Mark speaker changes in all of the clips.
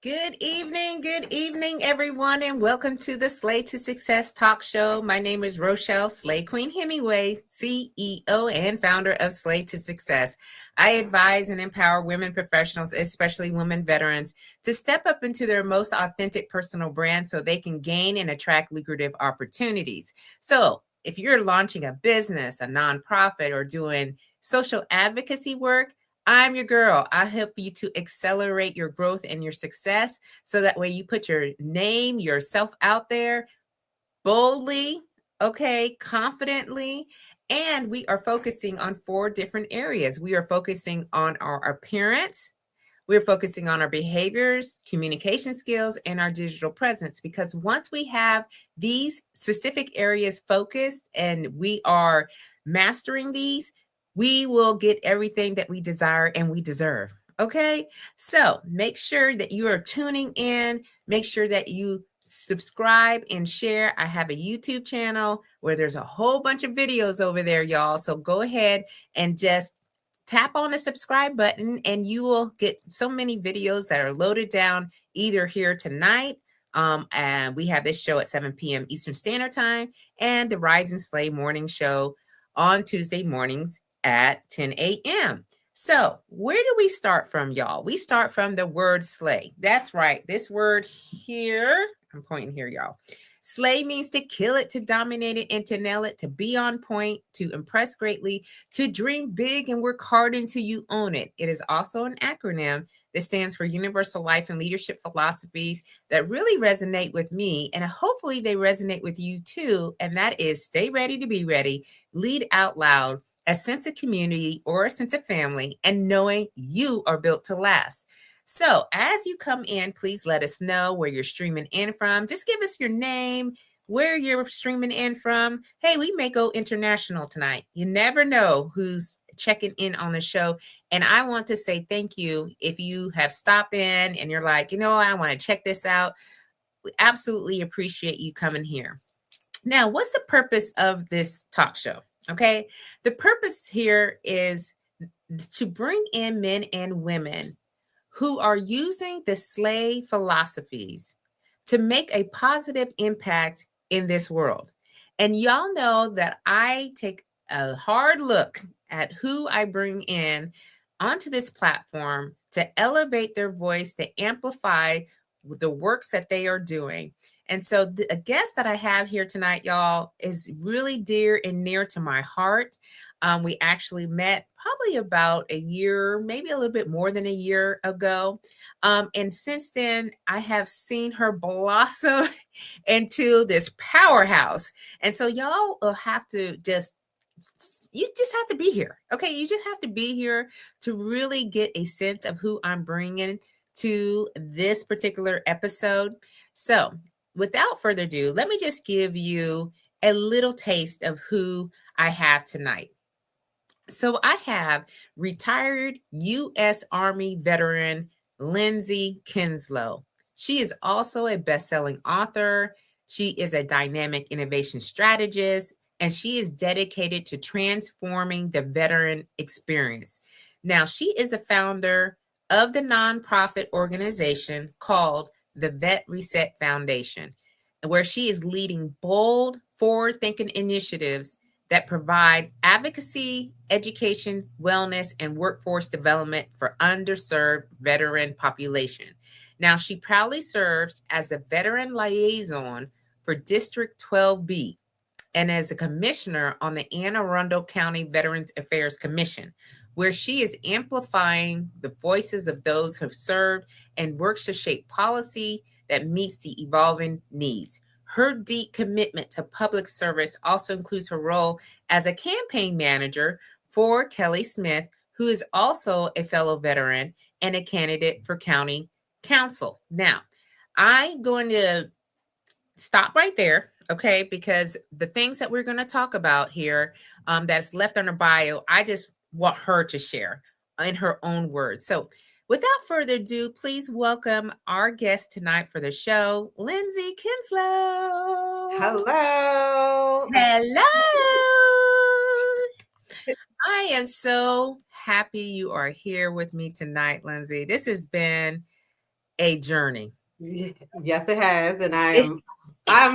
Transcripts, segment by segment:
Speaker 1: Good evening, everyone, and welcome to the Slay to Success Talk Show. My name is Rochelle Slay Queen Hemingway, CEO and founder of Slay to Success. I advise and empower women professionals, especially women veterans, to step up into their most authentic personal brand so they can gain and attract lucrative opportunities. So, if you're launching a business, a nonprofit, or doing social advocacy work, I'm your girl. I help you to accelerate your growth and your success so that way you put your name, yourself out there boldly, okay, confidently. And we are focusing on 4 different areas. We are focusing on our appearance. We're focusing on our behaviors, communication skills, and our digital presence. Because once we have these specific areas focused and we are mastering these, we will get everything that we desire and we deserve. Okay, so make sure that you are tuning in. Make sure that you subscribe and share. I have a YouTube channel where there's a whole bunch of videos over there, y'all. So go ahead and just tap on the subscribe button and you will get so many videos that are loaded down either here tonight. And we have this show at 7 p.m. Eastern Standard Time and the Rise and Slay morning show on Tuesday mornings at 10 a.m. So where do we start from, y'all? We start from the word slay. That's right. This word here, I'm pointing here, y'all. Slay means to kill it, to dominate it, and to nail it, to be on point, to impress greatly, to dream big and work hard until you own it. It is also an acronym that stands for Universal Life and Leadership Philosophies that really resonate with me, and hopefully they resonate with you too. And that is stay ready to be ready, lead out loud, a sense of community or a sense of family, and knowing you are built to last. So as you come in, please let us know where you're streaming in from. Just give us your name, where you're streaming in from. Hey, we may go international tonight. You never know who's checking in on the show. And I want to say thank you if you have stopped in and you're like, I want to check this out. We absolutely appreciate you coming here. Now, what's the purpose of this talk show? Okay. The purpose here is to bring in men and women who are using the slay philosophies to make a positive impact in this world. And y'all know that I take a hard look at who I bring in onto this platform to elevate their voice, to amplify the works that they are doing. And so the guest that I have here tonight, y'all, is really dear and near to my heart. We actually met probably about a year, maybe a little bit more than a year ago. And since then, I have seen her blossom into this powerhouse. And so y'all will have to you just have to be here. Okay. You just have to be here to really get a sense of who I'm bringing to this particular episode. So without further ado, let me just give you a little taste of who I have tonight. So I have retired U.S. Army veteran Lindsay Kinslow. She is also a best-selling author. She is a dynamic innovation strategist, and she is dedicated to transforming the veteran experience. Now, she is the founder of the nonprofit organization called the VetReset Foundation, where she is leading bold, forward-thinking initiatives that provide advocacy, education, wellness, and workforce development for underserved veteran population. Now, she proudly serves as a Veteran Liaison for District 12B and as a commissioner on the Arundel County Veterans Affairs Commission, where she is amplifying the voices of those who have served and works to shape policy that meets the evolving needs. Her deep commitment to public service also includes her role as a campaign manager for Kelly Smith, who is also a fellow veteran and a candidate for county council. Now, I'm going to stop right there, okay, because the things that we're going to talk about here that's left on her bio, I just want her to share in her own words. So without further ado, please welcome our guest tonight for the show, Lindsay Kinslow.
Speaker 2: Hello.
Speaker 1: I am so happy you are here with me tonight, Lindsay. This has been a journey.
Speaker 2: Yes, it has, and I'm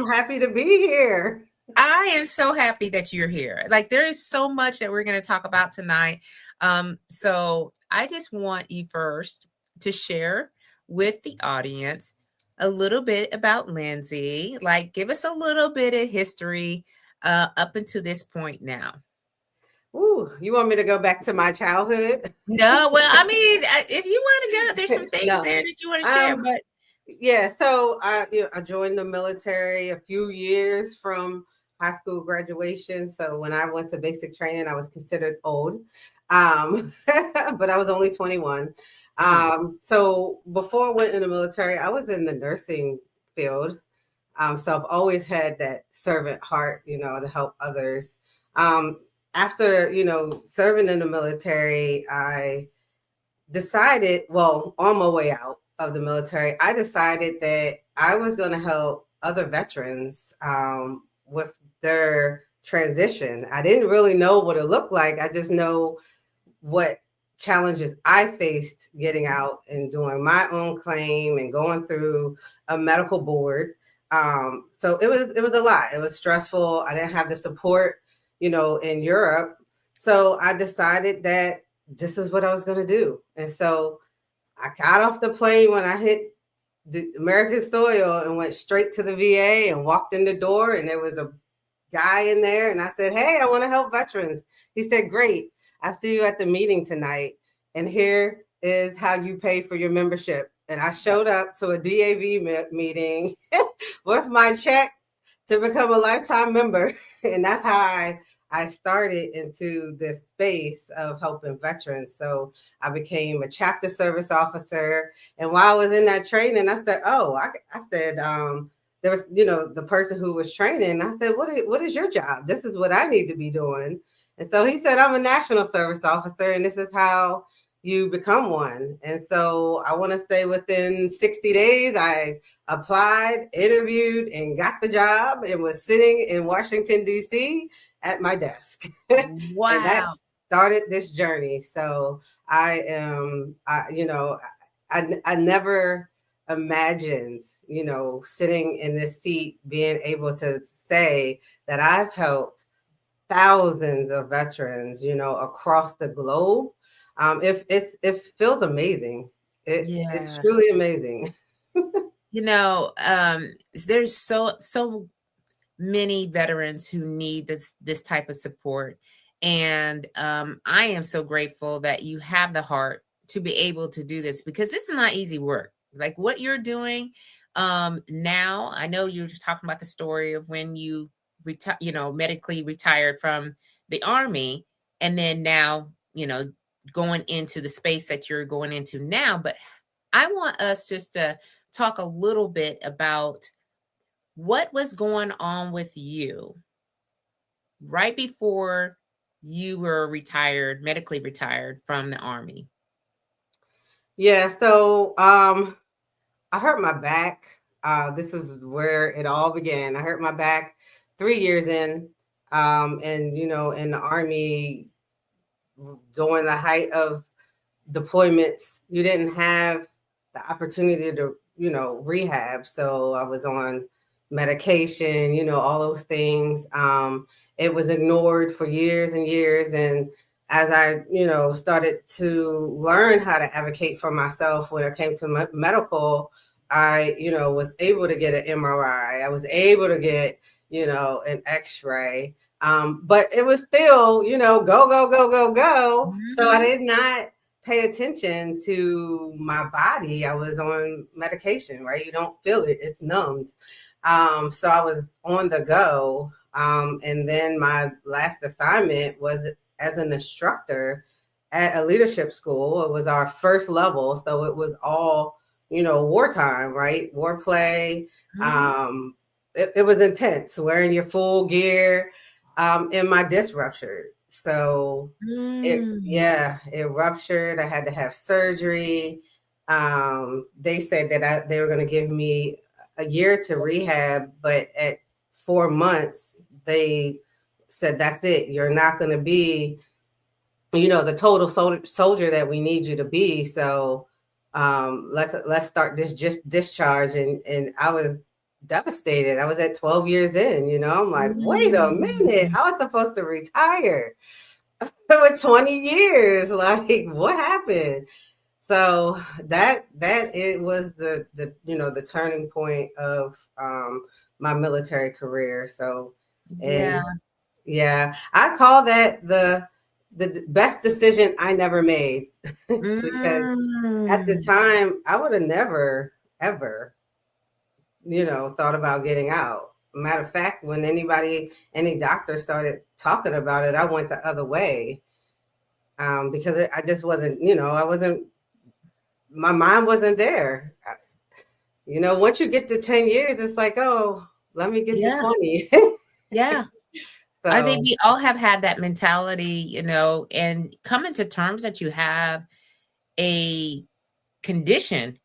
Speaker 2: happy to be here.
Speaker 1: I am so happy that you're here. Like, there is so much that we're going to talk about tonight. So I just want you first to share with the audience a little bit about Lindsay. Like, give us a little bit of history up until this point now.
Speaker 2: Ooh, you want me to go back to my childhood?
Speaker 1: No, well, I mean, if you want to go, there's some things
Speaker 2: No.
Speaker 1: there that you want to share, but
Speaker 2: Yeah, so I joined the military a few years from high school graduation. So when I went to basic training, I was considered old, but I was only 21. So before I went in the military, I was in the nursing field. So I've always had that servant heart, to help others. After, serving in the military, I decided, well, on my way out of the military, I decided that I was going to help other veterans with their transition. I didn't really know what it looked like. I just know what challenges I faced getting out and doing my own claim and going through a medical board. So it was a lot. It was stressful. I didn't have the support, in Europe. So I decided that this is what I was going to do. And so I got off the plane when I hit the American soil and went straight to the VA and walked in the door, and there was a guy in there, and I said, "Hey, I want to help veterans." He said, "Great. I see you at the meeting tonight, and here is how you pay for your membership." And I showed up to a DAV meeting with my check to become a lifetime member. And that's how I started into this space of helping veterans. So I became a chapter service officer. And while I was in that training, I said, there was, the person who was training. I said, what is your job? This is what I need to be doing. And so he said, I'm a national service officer, and this is how you become one. And so I want to say within 60 days, I applied, interviewed, and got the job, and was sitting in Washington, D.C. at my desk.
Speaker 1: wow.
Speaker 2: And that started this journey. So I never imagined, sitting in this seat, being able to say that I've helped thousands of veterans, across the globe. It feels amazing. It's truly amazing.
Speaker 1: There's so many veterans who need this type of support, and I am so grateful that you have the heart to be able to do this, because it's not easy work. Like what you're doing now. I know you're talking about the story of when you medically retired from the Army, and then now going into the space that you're going into now. But I want us just to talk a little bit about what was going on with you right before you were medically retired from the Army.
Speaker 2: Yeah, so I hurt my back. This is where it all began. I hurt my back 3 years in, and in the Army, during the height of deployments, you didn't have the opportunity to, rehab. So I was on medication, all those things. It was ignored for years and years. And as I, started to learn how to advocate for myself when it came to medical, I, was able to get an MRI. I was able to get, an X-ray. But it was still, go, go, go, go, go. Mm-hmm. So I did not pay attention to my body. I was on medication, right? You don't feel it. It's numbed. So I was on the go. And then my last assignment was as an instructor at a leadership school. It was our first level. So it was all, wartime, right? War play. Mm-hmm. It was intense, wearing your full gear, and my disc ruptured. So it ruptured. I had to have surgery. They said that they were going to give me a year to rehab, but at 4 months, they said, that's it. You're not going to be, the total soldier that we need you to be. So Let's start this just discharge. And I was devastated. I was at 12 years in, I'm like, wait a minute,
Speaker 1: Mm.
Speaker 2: I was supposed to retire for 20 years. Like, what happened? So that it was the turning point of my military career. So,
Speaker 1: Yeah.
Speaker 2: and yeah, I call that the best decision I never made because at the
Speaker 1: Mm.
Speaker 2: time I would have never ever thought about getting out. Matter of fact, when any doctor started talking about it, I went the other way, because I just wasn't, I wasn't, my mind wasn't there. Once you get to 10 years, it's like, oh, let me get to
Speaker 1: Yeah.
Speaker 2: 20.
Speaker 1: Yeah. I think
Speaker 2: So
Speaker 1: we all have had that mentality, and coming to terms that you have a condition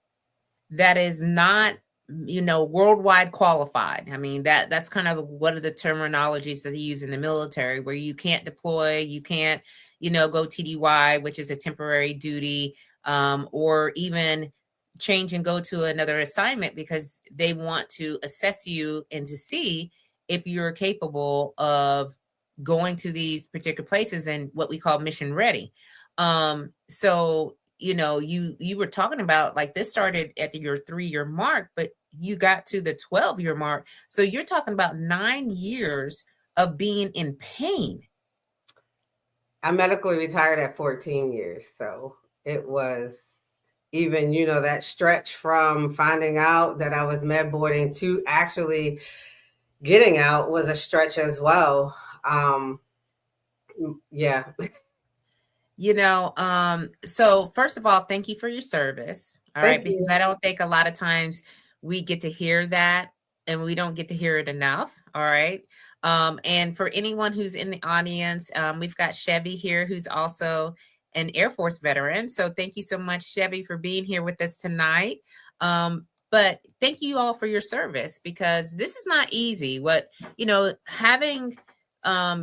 Speaker 1: that is not, worldwide qualified. I mean, that's kind of one of the terminologies that they use in the military, where you can't deploy, you can't, go TDY, which is a temporary duty, or even change and go to another assignment because they want to assess you and to see if you're capable of going to these particular places and what we call mission ready. So you were talking about, like, this started at your 3-year mark, but you got to the 12-year mark. So you're talking about 9 years of being in pain.
Speaker 2: I medically retired at 14 years. So it was even, that stretch from finding out that I was med boarding to actually getting out was a stretch as well. Yeah.
Speaker 1: So first of all, thank you for your service. All right,
Speaker 2: Thank
Speaker 1: because
Speaker 2: you.
Speaker 1: I don't think a lot of times we get to hear that, and we don't get to hear it enough. All right. And for anyone who's in the audience, we've got Chevy here, who's also an Air Force veteran. So thank you so much, Chevy, for being here with us tonight. But thank you all for your service, because this is not easy. Having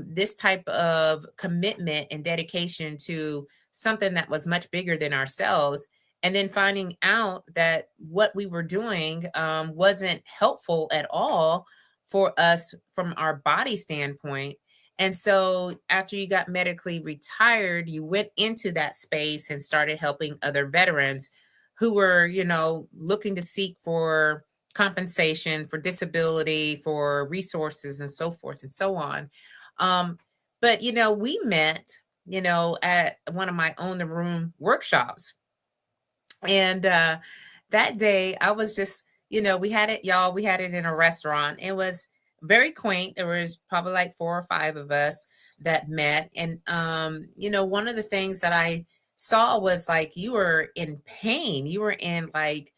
Speaker 1: this type of commitment and dedication to something that was much bigger than ourselves, and then finding out that what we were doing wasn't helpful at all for us from our body standpoint. And so after you got medically retired, you went into that space and started helping other veterans who were, looking to seek for compensation for disability, for resources, and so forth and so on. Um, but we met, at one of my own the room workshops. And that day I was just, we had it, y'all, we had it in a restaurant. It was very quaint. There was probably like 4 or 5 of us that met. And one of the things that I saw was, like, you were in pain. You were in, like,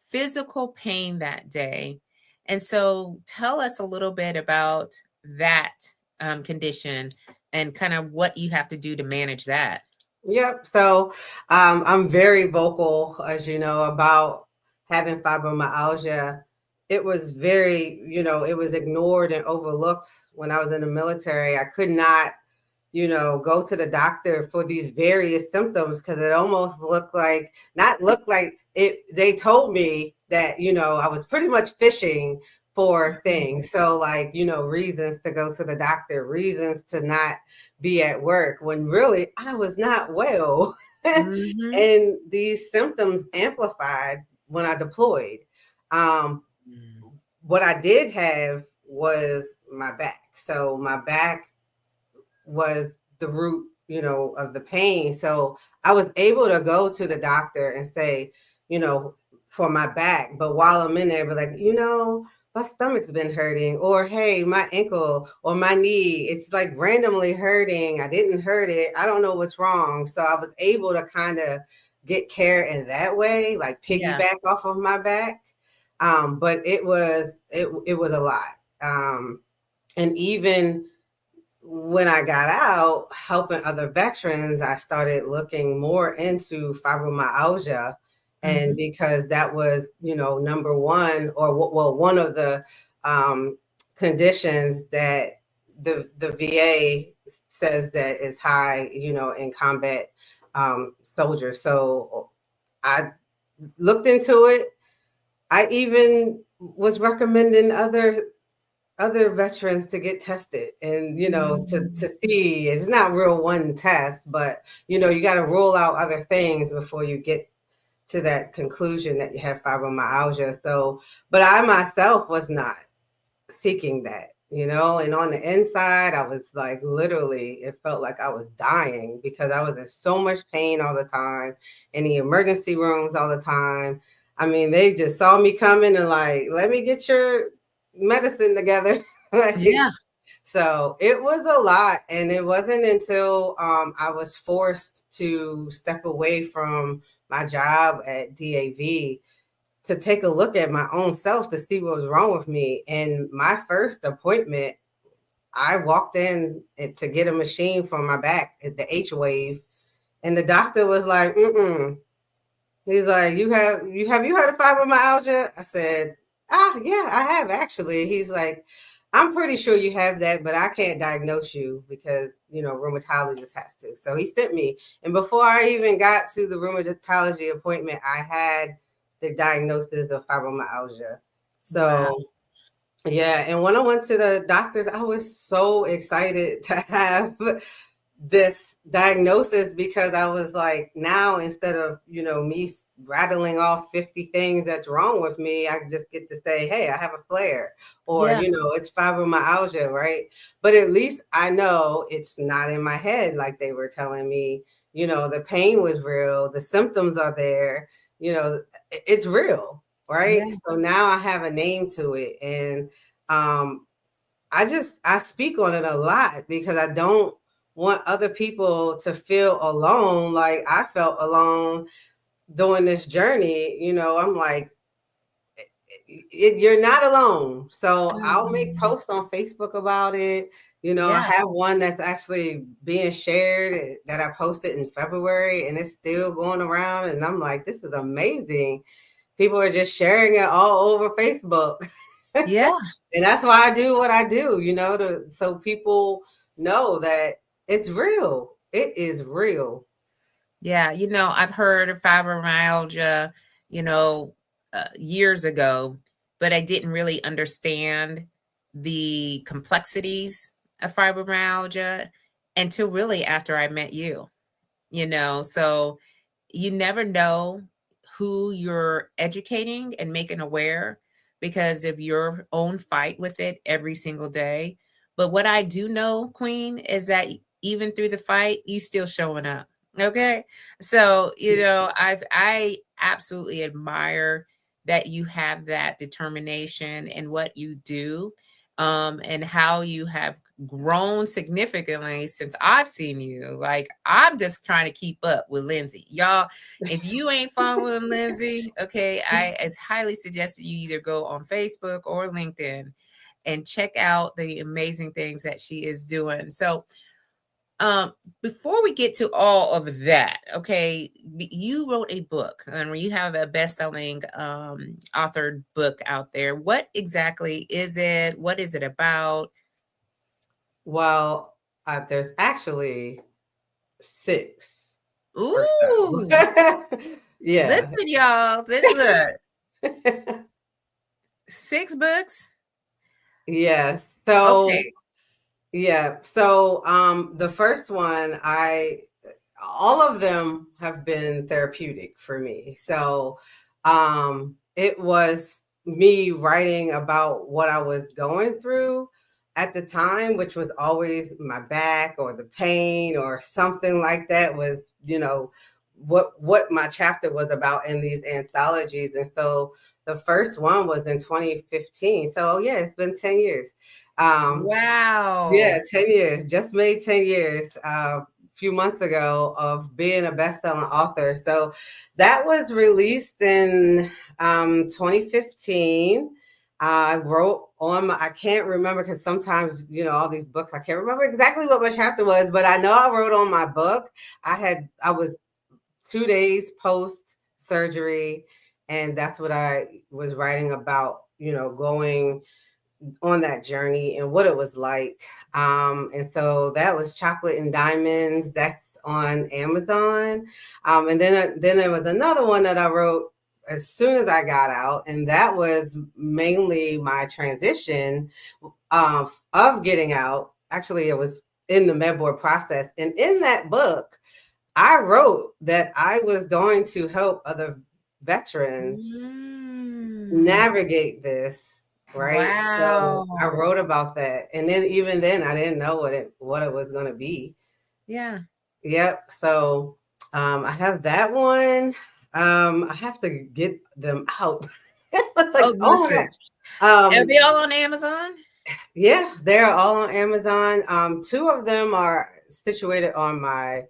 Speaker 1: physical pain that day. And so tell us a little bit about that condition and kind of what you have to do to manage that.
Speaker 2: Yep. So I'm very vocal, as you know, about having fibromyalgia. It was very, it was ignored and overlooked when I was in the military. I could not, go to the doctor for these various symptoms because it almost looked like it. They told me that, I was pretty much fishing for things. So, like, reasons to go to the doctor, reasons to not be at work, when really I was not well.
Speaker 1: Mm-hmm.
Speaker 2: And these symptoms amplified when I deployed. Um, what I did have was my back. So my back was the root, of the pain. So I was able to go to the doctor and say, for my back. But while I'm in there, be like, my stomach's been hurting, or hey, my ankle or my knee, it's like randomly hurting. I didn't hurt it. I don't know what's wrong. So I was able to kind of get care in that way, like
Speaker 1: Yeah.
Speaker 2: piggyback off of my back. But it was a lot. And even when I got out helping other veterans, I started looking more into fibromyalgia. And
Speaker 1: Mm-hmm.
Speaker 2: because that was, number one, or well, one of the conditions that the VA says that is high, in combat soldiers. So I looked into it. I even was recommending other veterans to get tested, and to see it's not real one test, but you got to rule out other things before you get to that conclusion that you have fibromyalgia. So, but I myself was not seeking that, and on the inside, I was like, literally, it felt like I was dying because I was in so much pain all the time, in the emergency rooms all the time. I mean, they just saw me coming and like, let me get your medicine together.
Speaker 1: Yeah.
Speaker 2: So it was a lot. And it wasn't until I was forced to step away from my job at DAV to take a look at my own self to see what was wrong with me. And my first appointment, I walked in to get a machine for my back at the H wave, and the doctor was like, "Mm-mm." He's like, have you heard of fibromyalgia?" I said, yeah, I have actually. He's like, "I'm pretty sure you have that, but I can't diagnose you because, rheumatologist has to." So he sent me. And before I even got to the rheumatology appointment, I had the diagnosis of fibromyalgia.
Speaker 1: Wow.
Speaker 2: So yeah, and when I went to the doctors, I was so excited to have this diagnosis because I was like, now instead of, me rattling off 50 things that's wrong with me, I just get to say, hey, I have a flare, or,
Speaker 1: Yeah.
Speaker 2: it's fibromyalgia, right? But at least I know it's not in my head like they were telling me. The pain was real, the symptoms are there, it's real, right?
Speaker 1: Yeah.
Speaker 2: So now I have a name to it. And I speak on it a lot because I don't want other people to feel alone like I felt alone doing this journey. I'm like, you're not alone. So I'll make
Speaker 1: Mhm.
Speaker 2: posts on Facebook about it. I
Speaker 1: Yeah.
Speaker 2: have one that's actually being shared that I posted in February, and it's still going around. And I'm like, this is amazing. People are just sharing it all over Facebook.
Speaker 1: Yeah.
Speaker 2: And that's why I do what I do, so people know that it's real. It is real.
Speaker 1: Yeah. I've heard of fibromyalgia, years ago, but I didn't really understand the complexities of fibromyalgia until really after I met you, so you never know who you're educating and making aware because of your own fight with it every single day. But what I do know, Queen, is that even through the fight, you still showing up. Okay. So, I absolutely admire that you have that determination in what you do, and how you have grown significantly since I've seen you. Like, I'm just trying to keep up with Lindsay. Y'all, if you ain't following Lindsay, okay, I as highly suggest that you either go on Facebook or LinkedIn and check out the amazing things that she is doing. So, before we get to all of that, okay, you wrote a book and you have a best-selling authored book out there. What exactly is it? What is it about?
Speaker 2: There's actually 6 or so.
Speaker 1: Ooh,
Speaker 2: Yeah.
Speaker 1: listen, y'all. Look, 6 books.
Speaker 2: Yeah. So
Speaker 1: Okay.
Speaker 2: yeah. So the first one, all of them have been therapeutic for me. So it was me writing about what I was going through at the time, which was always my back or the pain or something like that was, what my chapter was about in these anthologies. And so the first one was in 2015. So yeah, it's been 10 years. Yeah,
Speaker 1: Wow.
Speaker 2: 10 years. Just made 10 years a few months ago of being a best-selling author. So that was released in 2015. I wrote on I can't remember because sometimes, all these books, I can't remember exactly what my chapter was, but I know I wrote on my book. I was 2 days post surgery, and that's what I was writing about, going on that journey and what it was like. And so that was Chocolate and Diamonds. That's on Amazon. And then there was another one that I wrote as soon as I got out, and that was mainly my transition of getting out. Actually, it was in the med board process, and in that book, I wrote that I was going to help other veterans navigate this, right? So I
Speaker 1: Wow.
Speaker 2: wrote about that, and then even then, I didn't know what it was going to be.
Speaker 1: Yeah.
Speaker 2: Yep. So I have that one. I have to get them out. It's like,
Speaker 1: Oh,
Speaker 2: oh my
Speaker 1: listen.
Speaker 2: gosh.
Speaker 1: Are they all on Amazon?
Speaker 2: Yeah, they're all on Amazon. Two of them are situated on my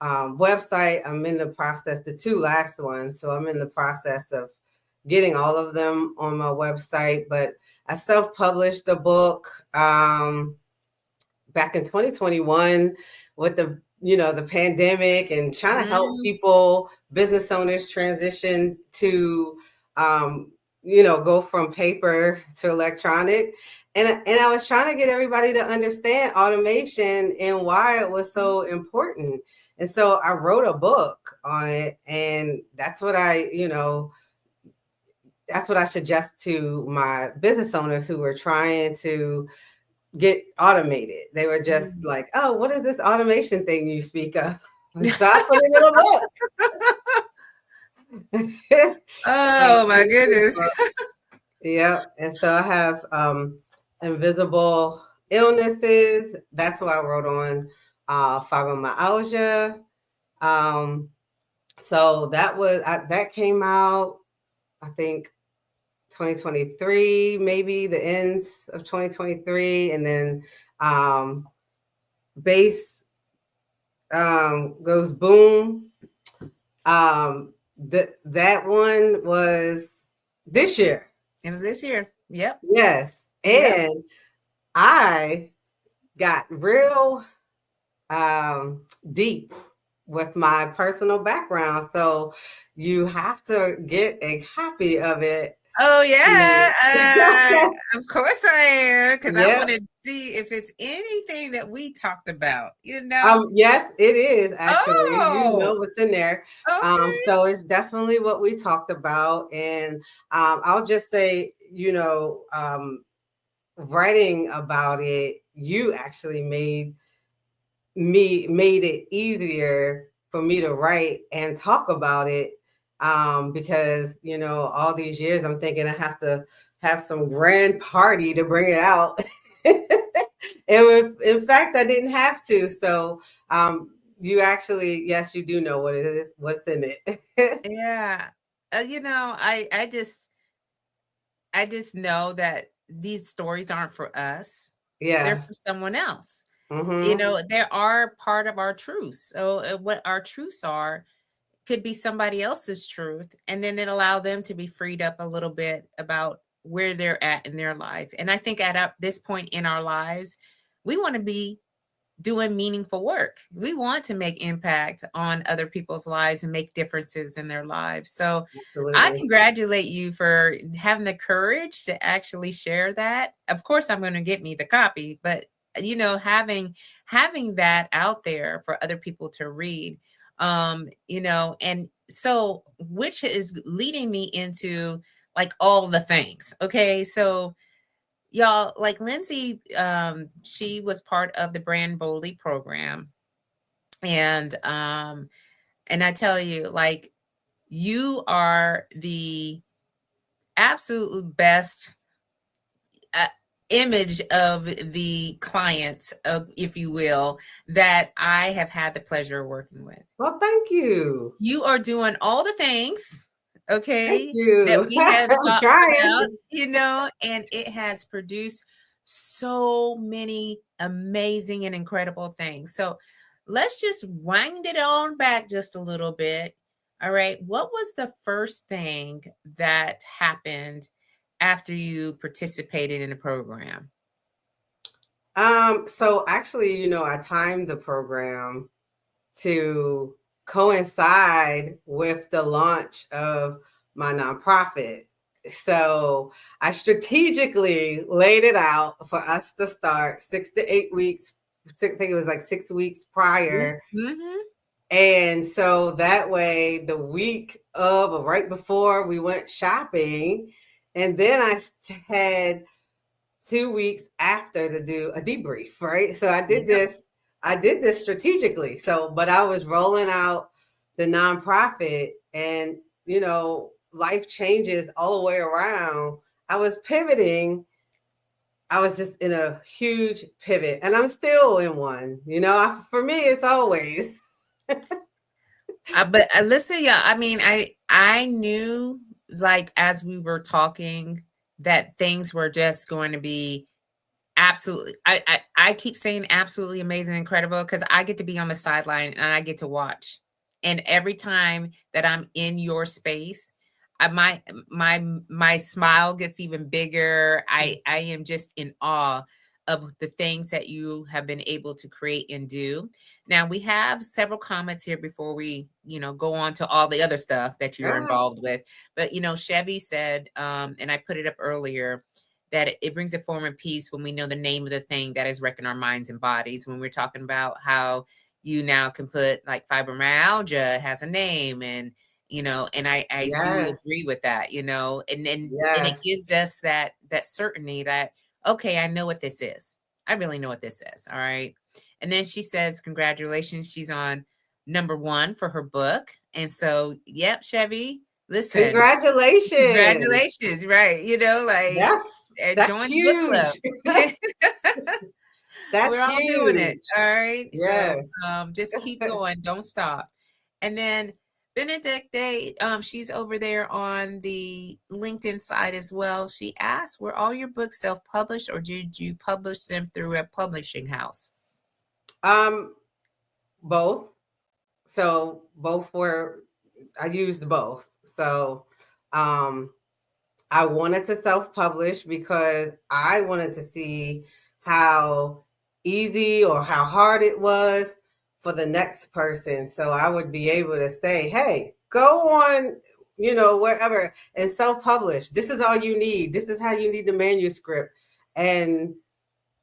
Speaker 2: website. I'm in the process, the two last ones. So I'm in the process of getting all of them on my website. But I self-published a book back in 2021 with the pandemic and trying to help people, business owners, transition to go from paper to electronic. And I was trying to get everybody to understand automation and why it was so important. And so I wrote a book on it, and that's what I suggest to my business owners who were trying to get automated. They were just like, "Oh, what is this automation thing you speak of?" So I put it in a book.
Speaker 1: Oh my goodness.
Speaker 2: Yep. And so I have invisible illnesses. That's what I wrote on fibromyalgia. So that came out, I think, 2023, maybe the ends of 2023, and then base goes boom. That one was this year.
Speaker 1: It was this year. Yep.
Speaker 2: Yes. And I got real deep with my personal background. So you have to get a copy of it.
Speaker 1: Oh yeah, of course I am, because I want
Speaker 2: Yep.
Speaker 1: to see if it's anything that we talked about.
Speaker 2: Yes, it is actually. You know
Speaker 1: Oh,
Speaker 2: what's in there.
Speaker 1: okay.
Speaker 2: So it's definitely what we talked about, and I'll just say, writing about it, you actually made it easier for me to write and talk about it, because all these years I'm thinking I have to have some grand party to bring it out. And in fact I didn't have to. So you actually, yes, you do know what it is, what's in it.
Speaker 1: Yeah. I just know that these stories aren't for us. They're
Speaker 2: Yeah.
Speaker 1: for someone else.
Speaker 2: Mm-hmm.
Speaker 1: They are part of our truths. So what our truths are could be somebody else's truth, and then it allow them to be freed up a little bit about where they're at in their life. And I think at this point in our lives, we want to be doing meaningful work. We want to make impact on other people's lives and make differences in their lives. So I
Speaker 2: Absolutely.
Speaker 1: congratulate you for having the courage to actually share that. Of course, I'm going to get me the copy, but having that out there for other people to read, and so which is leading me into like all the things. Okay, so y'all, like Lindsay, she was part of the Brand Boldly program, and I tell you, like, you are the absolute best uh, image of the clients, if you will, that I have had the pleasure of working with.
Speaker 2: Well, thank you.
Speaker 1: You are doing all the things,
Speaker 2: Thank
Speaker 1: okay, that
Speaker 2: you.
Speaker 1: we have
Speaker 2: I'm
Speaker 1: talked about,
Speaker 2: trying.
Speaker 1: and it has produced so many amazing and incredible things. So let's just wind it on back just a little bit. All right. What was the first thing that happened after you participated in the program?
Speaker 2: So actually, I timed the program to coincide with the launch of my nonprofit. So I strategically laid it out for us to start 6 to 8 weeks. I think it was like 6 weeks prior
Speaker 1: Mm-hmm.
Speaker 2: And so that way, the week of or right before we went shopping, and then I had 2 weeks after to do a debrief, right? So
Speaker 1: Yep.
Speaker 2: I did this strategically. So, but I was rolling out the nonprofit and, life changes all the way around. I was pivoting. I was just in a huge pivot and I'm still in one, for me, it's always.
Speaker 1: But listen, yeah, I mean, I knew like as we were talking that things were just going to be absolutely. I keep saying absolutely amazing, incredible because I get to be on the sideline and I get to watch. And every time that I'm in your space, my smile gets even bigger. I am just in awe of the things that you have been able to create and do. Now we have several comments here before we, go on to all the other stuff that you're involved with. But Chevy said, and I put it up earlier, that it brings a form of peace when we know the name of the thing that is wrecking our minds and bodies. When we're talking about how you now can put like fibromyalgia has a name, and and I do
Speaker 2: Yes.
Speaker 1: agree with that, and it
Speaker 2: Yes.
Speaker 1: gives us that certainty that okay, I know what this is. I really know what this is. All right. And then she says, congratulations, she's on #1 for her book. And so, yep, Chevy, listen,
Speaker 2: Congratulations.
Speaker 1: congratulations, right? Like
Speaker 2: That's
Speaker 1: join the book club.
Speaker 2: huge. That's
Speaker 1: We're all doing it.
Speaker 2: huge.
Speaker 1: All right. So
Speaker 2: Yes.
Speaker 1: just keep going. Don't stop. And then Benedict Day, she's over there on the LinkedIn side as well. She asked, were all your books self-published or did you publish them through a publishing house?
Speaker 2: Both. So both were, I used both. So I wanted to self-publish because I wanted to see how easy or how hard it was for the next person. So I would be able to say, hey, go on, wherever and self-publish. This is all you need. This is how you need the manuscript. And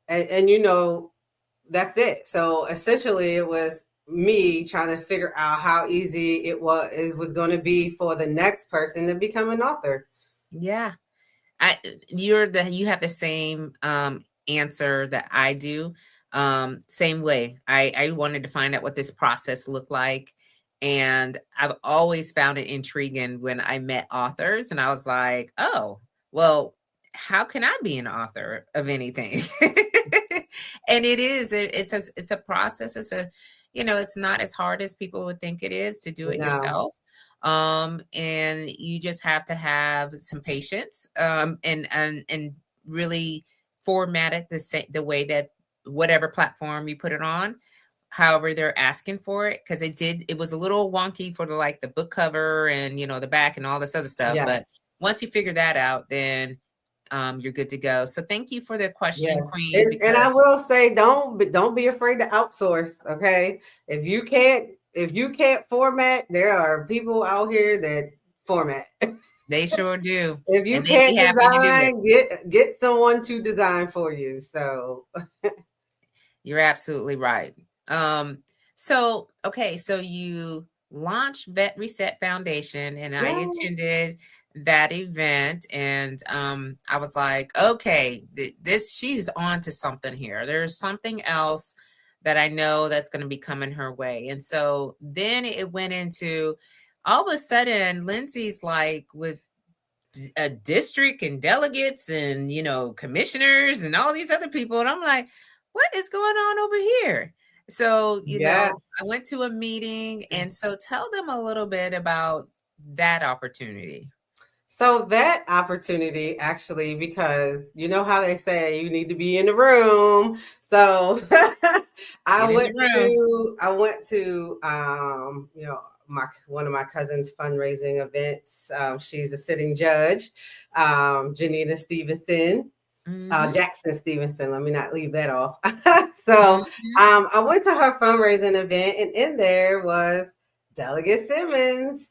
Speaker 2: that's it. So essentially it was me trying to figure out how easy it was going to be for the next person to become an author.
Speaker 1: Yeah. You have the same answer that I do. Same way. I wanted to find out what this process looked like. And I've always found it intriguing when I met authors and I was like, oh, well, how can I be an author of anything? And it's a process. It's not as hard as people would think it is to do it
Speaker 2: No.
Speaker 1: yourself. And you just have to have some patience, and really format it the way that whatever platform you put it on, however they're asking for it, because it was a little wonky for the book cover and the back and all this other stuff. But
Speaker 2: Yes.
Speaker 1: once you figure that out, then you're good to go. So thank you for the question,
Speaker 2: Yes.
Speaker 1: Queen,
Speaker 2: And I
Speaker 1: because
Speaker 2: will say, don't be afraid to outsource. Okay. If you can't format, there are people out here that format.
Speaker 1: they sure do,
Speaker 2: If you
Speaker 1: and they'd be
Speaker 2: can't
Speaker 1: happy to do it.
Speaker 2: design, get someone to design for you. So
Speaker 1: You're absolutely right. So you launched VetReset Foundation, and I
Speaker 2: yeah,
Speaker 1: attended that event, and I was like, okay, she's on to something here. There's something else that I know that's going to be coming her way. And so then it went into all of a sudden, Lindsay's like with a district and delegates and commissioners and all these other people, and I'm like, what is going on over here? So I
Speaker 2: yes.
Speaker 1: went to a meeting, and so tell them a little bit about that opportunity.
Speaker 2: So that opportunity actually, because you know how they say you need to be in the room. So
Speaker 1: Get in the room.
Speaker 2: I went to my one of my cousin's fundraising events. She's a sitting judge, Janina Stevenson.
Speaker 1: Mm-hmm.
Speaker 2: Jackson Stevenson. Let me not leave that off. So
Speaker 1: Mm-hmm.
Speaker 2: I went to her fundraising event, and in there was Delegate Simmons.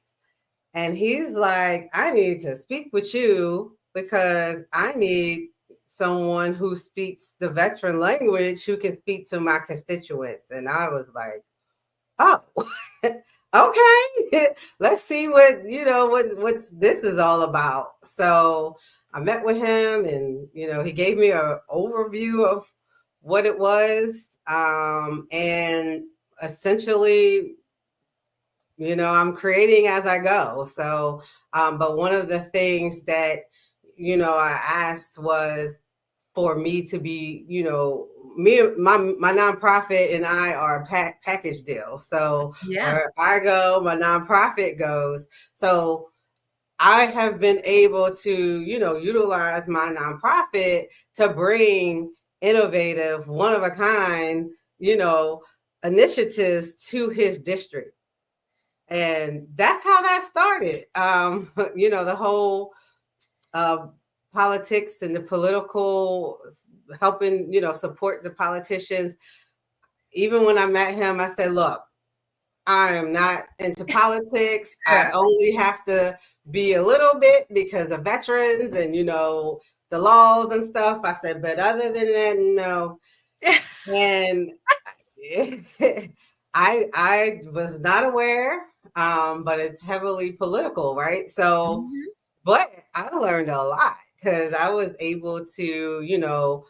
Speaker 2: And he's like, I need to speak with you because I need someone who speaks the veteran language who can speak to my constituents. And I was like, oh, okay, let's see what's this is all about. So I met with him, and he gave me an overview of what it was, and essentially, I'm creating as I go. So, but one of the things that I asked was for me to be, my nonprofit and I are a package deal. So
Speaker 1: Yeah.
Speaker 2: where I go, my nonprofit goes. So I have been able to, utilize my nonprofit to bring innovative, one of a kind, initiatives to his district. And that's how that started. The whole uh, politics and the political, helping, support the politicians. Even when I met him, I said, look, I am not into politics. I
Speaker 1: Yeah.
Speaker 2: only have to be a little bit because of veterans and, the laws and stuff. I said, but other than that, no. And I was not aware, but it's heavily political, right? So,
Speaker 1: Mhm.
Speaker 2: but I learned a lot because I was able to,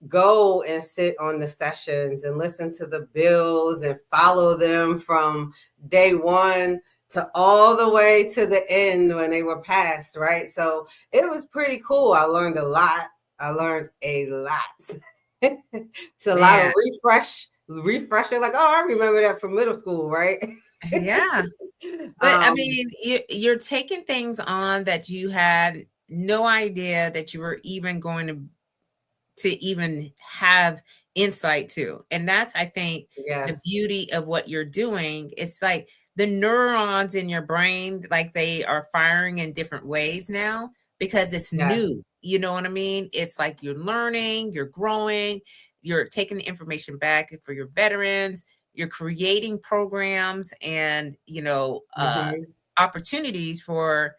Speaker 2: go and sit on the sessions and listen to the bills and follow them from day one to all the way to the end when they were passed, right? So it was pretty cool. I learned a lot. I learned a lot. It's a lot of
Speaker 1: Man.
Speaker 2: refresher, like, oh, I remember that from middle school, right?
Speaker 1: Yeah. But I
Speaker 2: um,
Speaker 1: mean, you're taking things on that you had no idea that you were even going to even have insight to. And that's, I think, the
Speaker 2: yes,
Speaker 1: beauty of what you're doing. It's like the neurons in your brain, like they are firing in different ways now because it's
Speaker 2: yes,
Speaker 1: new. You know what I mean? It's like you're learning, you're growing, you're taking the information back for your veterans, you're creating programs and,
Speaker 2: hmm,
Speaker 1: opportunities for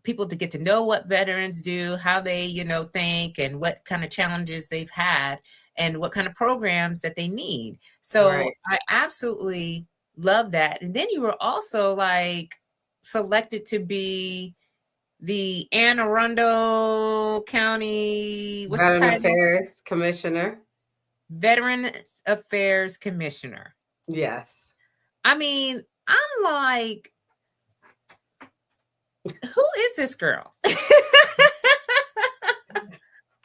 Speaker 1: people to get to know what veterans do, how they, think, and what kind of challenges they've had, and what kind of programs that they need. So
Speaker 2: right.
Speaker 1: I absolutely love that. And then you were also like selected to be the Anne Arundel County, what's the
Speaker 2: Veteran
Speaker 1: title?
Speaker 2: Affairs Commissioner.
Speaker 1: Veterans Affairs Commissioner.
Speaker 2: Yes.
Speaker 1: I mean, I'm like, who is this girl?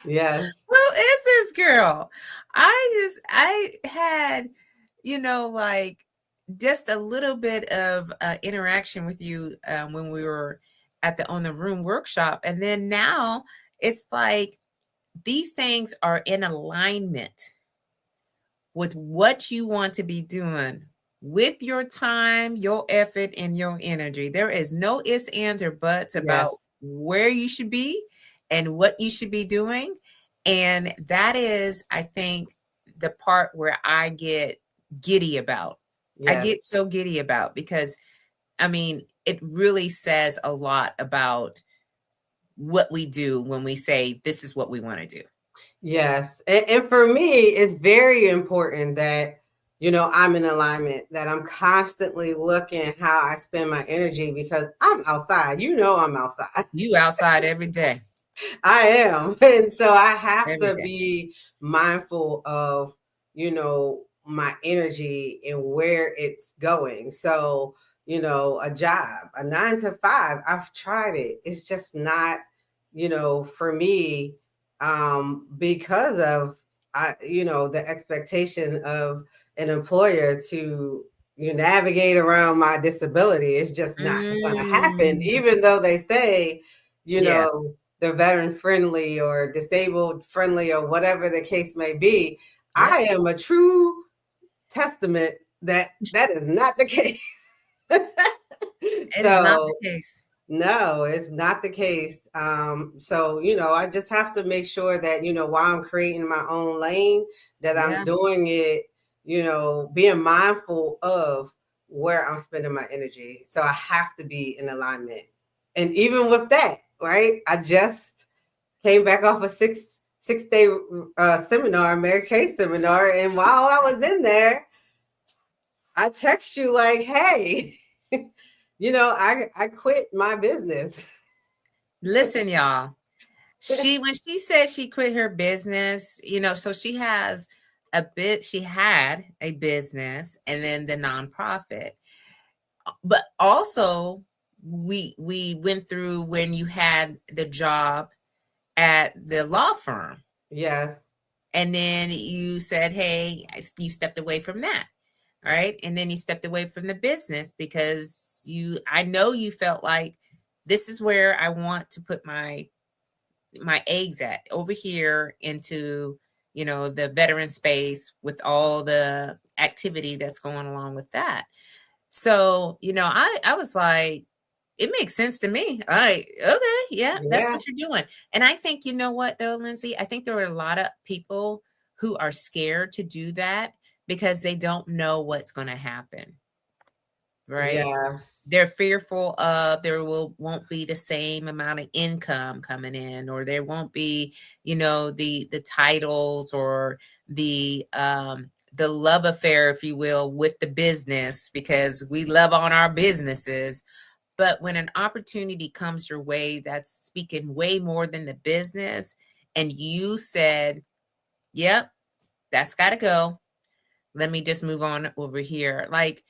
Speaker 2: Yes.
Speaker 1: Who is this girl? I had, like just a little bit of interaction with you when we were at the On the Room workshop. And then now it's like these things are in alignment with what you want to be doing with your time, your effort, and your energy. There is no ifs, ands, or buts about
Speaker 2: Yes.
Speaker 1: where you should be and what you should be doing. And that is, I think, the part where I get giddy about. I get
Speaker 2: Yes.
Speaker 1: so giddy about because, I mean, it really says a lot about what we do when we say this is what we want to do.
Speaker 2: Yes. And for me, it's very important that, I'm in alignment, that I'm constantly looking how I spend my energy because I'm outside. I'm outside.
Speaker 1: You outside every day,
Speaker 2: I am. And so I have
Speaker 1: every
Speaker 2: to
Speaker 1: day.
Speaker 2: be mindful of, my energy and where it's going. So, a job, a 9 to 5, I've tried it. It's just not, for me, because of the expectation of an employer to navigate around my disability. It's just not gonna happen,
Speaker 1: Mm,
Speaker 2: even though they say, you
Speaker 1: yeah,
Speaker 2: know, they're veteran friendly or disabled friendly or whatever the case may be.
Speaker 1: yep.
Speaker 2: I am a true testament that that is not the case.
Speaker 1: It is not
Speaker 2: So
Speaker 1: the case.
Speaker 2: no, it's not the case. So I just have to make sure that while I'm creating my own lane, that I'm
Speaker 1: Yeah,
Speaker 2: doing it, being mindful of where I'm spending my energy. So I have to be in alignment. And even with that, right? I just came back off a six day seminar, Mary Kay seminar, and while I was in there, I text you like, hey, I quit my business.
Speaker 1: Listen, y'all. When she said she quit her business, so she had a business and then the nonprofit. But also we went through when you had the job at the law firm.
Speaker 2: Yes.
Speaker 1: And then you said, hey, you stepped away from that. All right. And then you stepped away from the business because I know you felt like this is where I want to put my eggs at, over here into, the veteran space with all the activity that's going along with that. So, I was like, it makes sense to me. Okay, yeah, that's
Speaker 2: Yeah.
Speaker 1: what you're doing. And I think, you know what though, Lindsay, I think there are a lot of people who are scared to do that because they don't know what's going to happen. Right?
Speaker 2: Yes.
Speaker 1: They're fearful of won't be the same amount of income coming in, or there won't be, the titles or the love affair, if you will, with the business, because we love on our businesses. But when an opportunity comes your way that's speaking way more than the business, and you said, yep, that's got to go. Let me just move on over here. Like,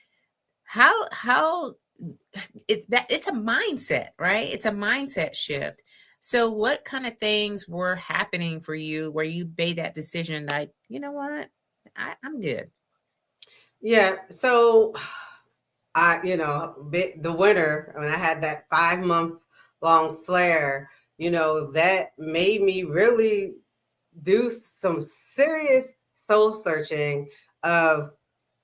Speaker 1: how it's a mindset, right? It's a mindset shift. So what kind of things were happening for you where you made that decision, like, you know what, I'm good?
Speaker 2: Yeah. So the winter when I had that 5 month long flare, that made me really do some serious soul searching of,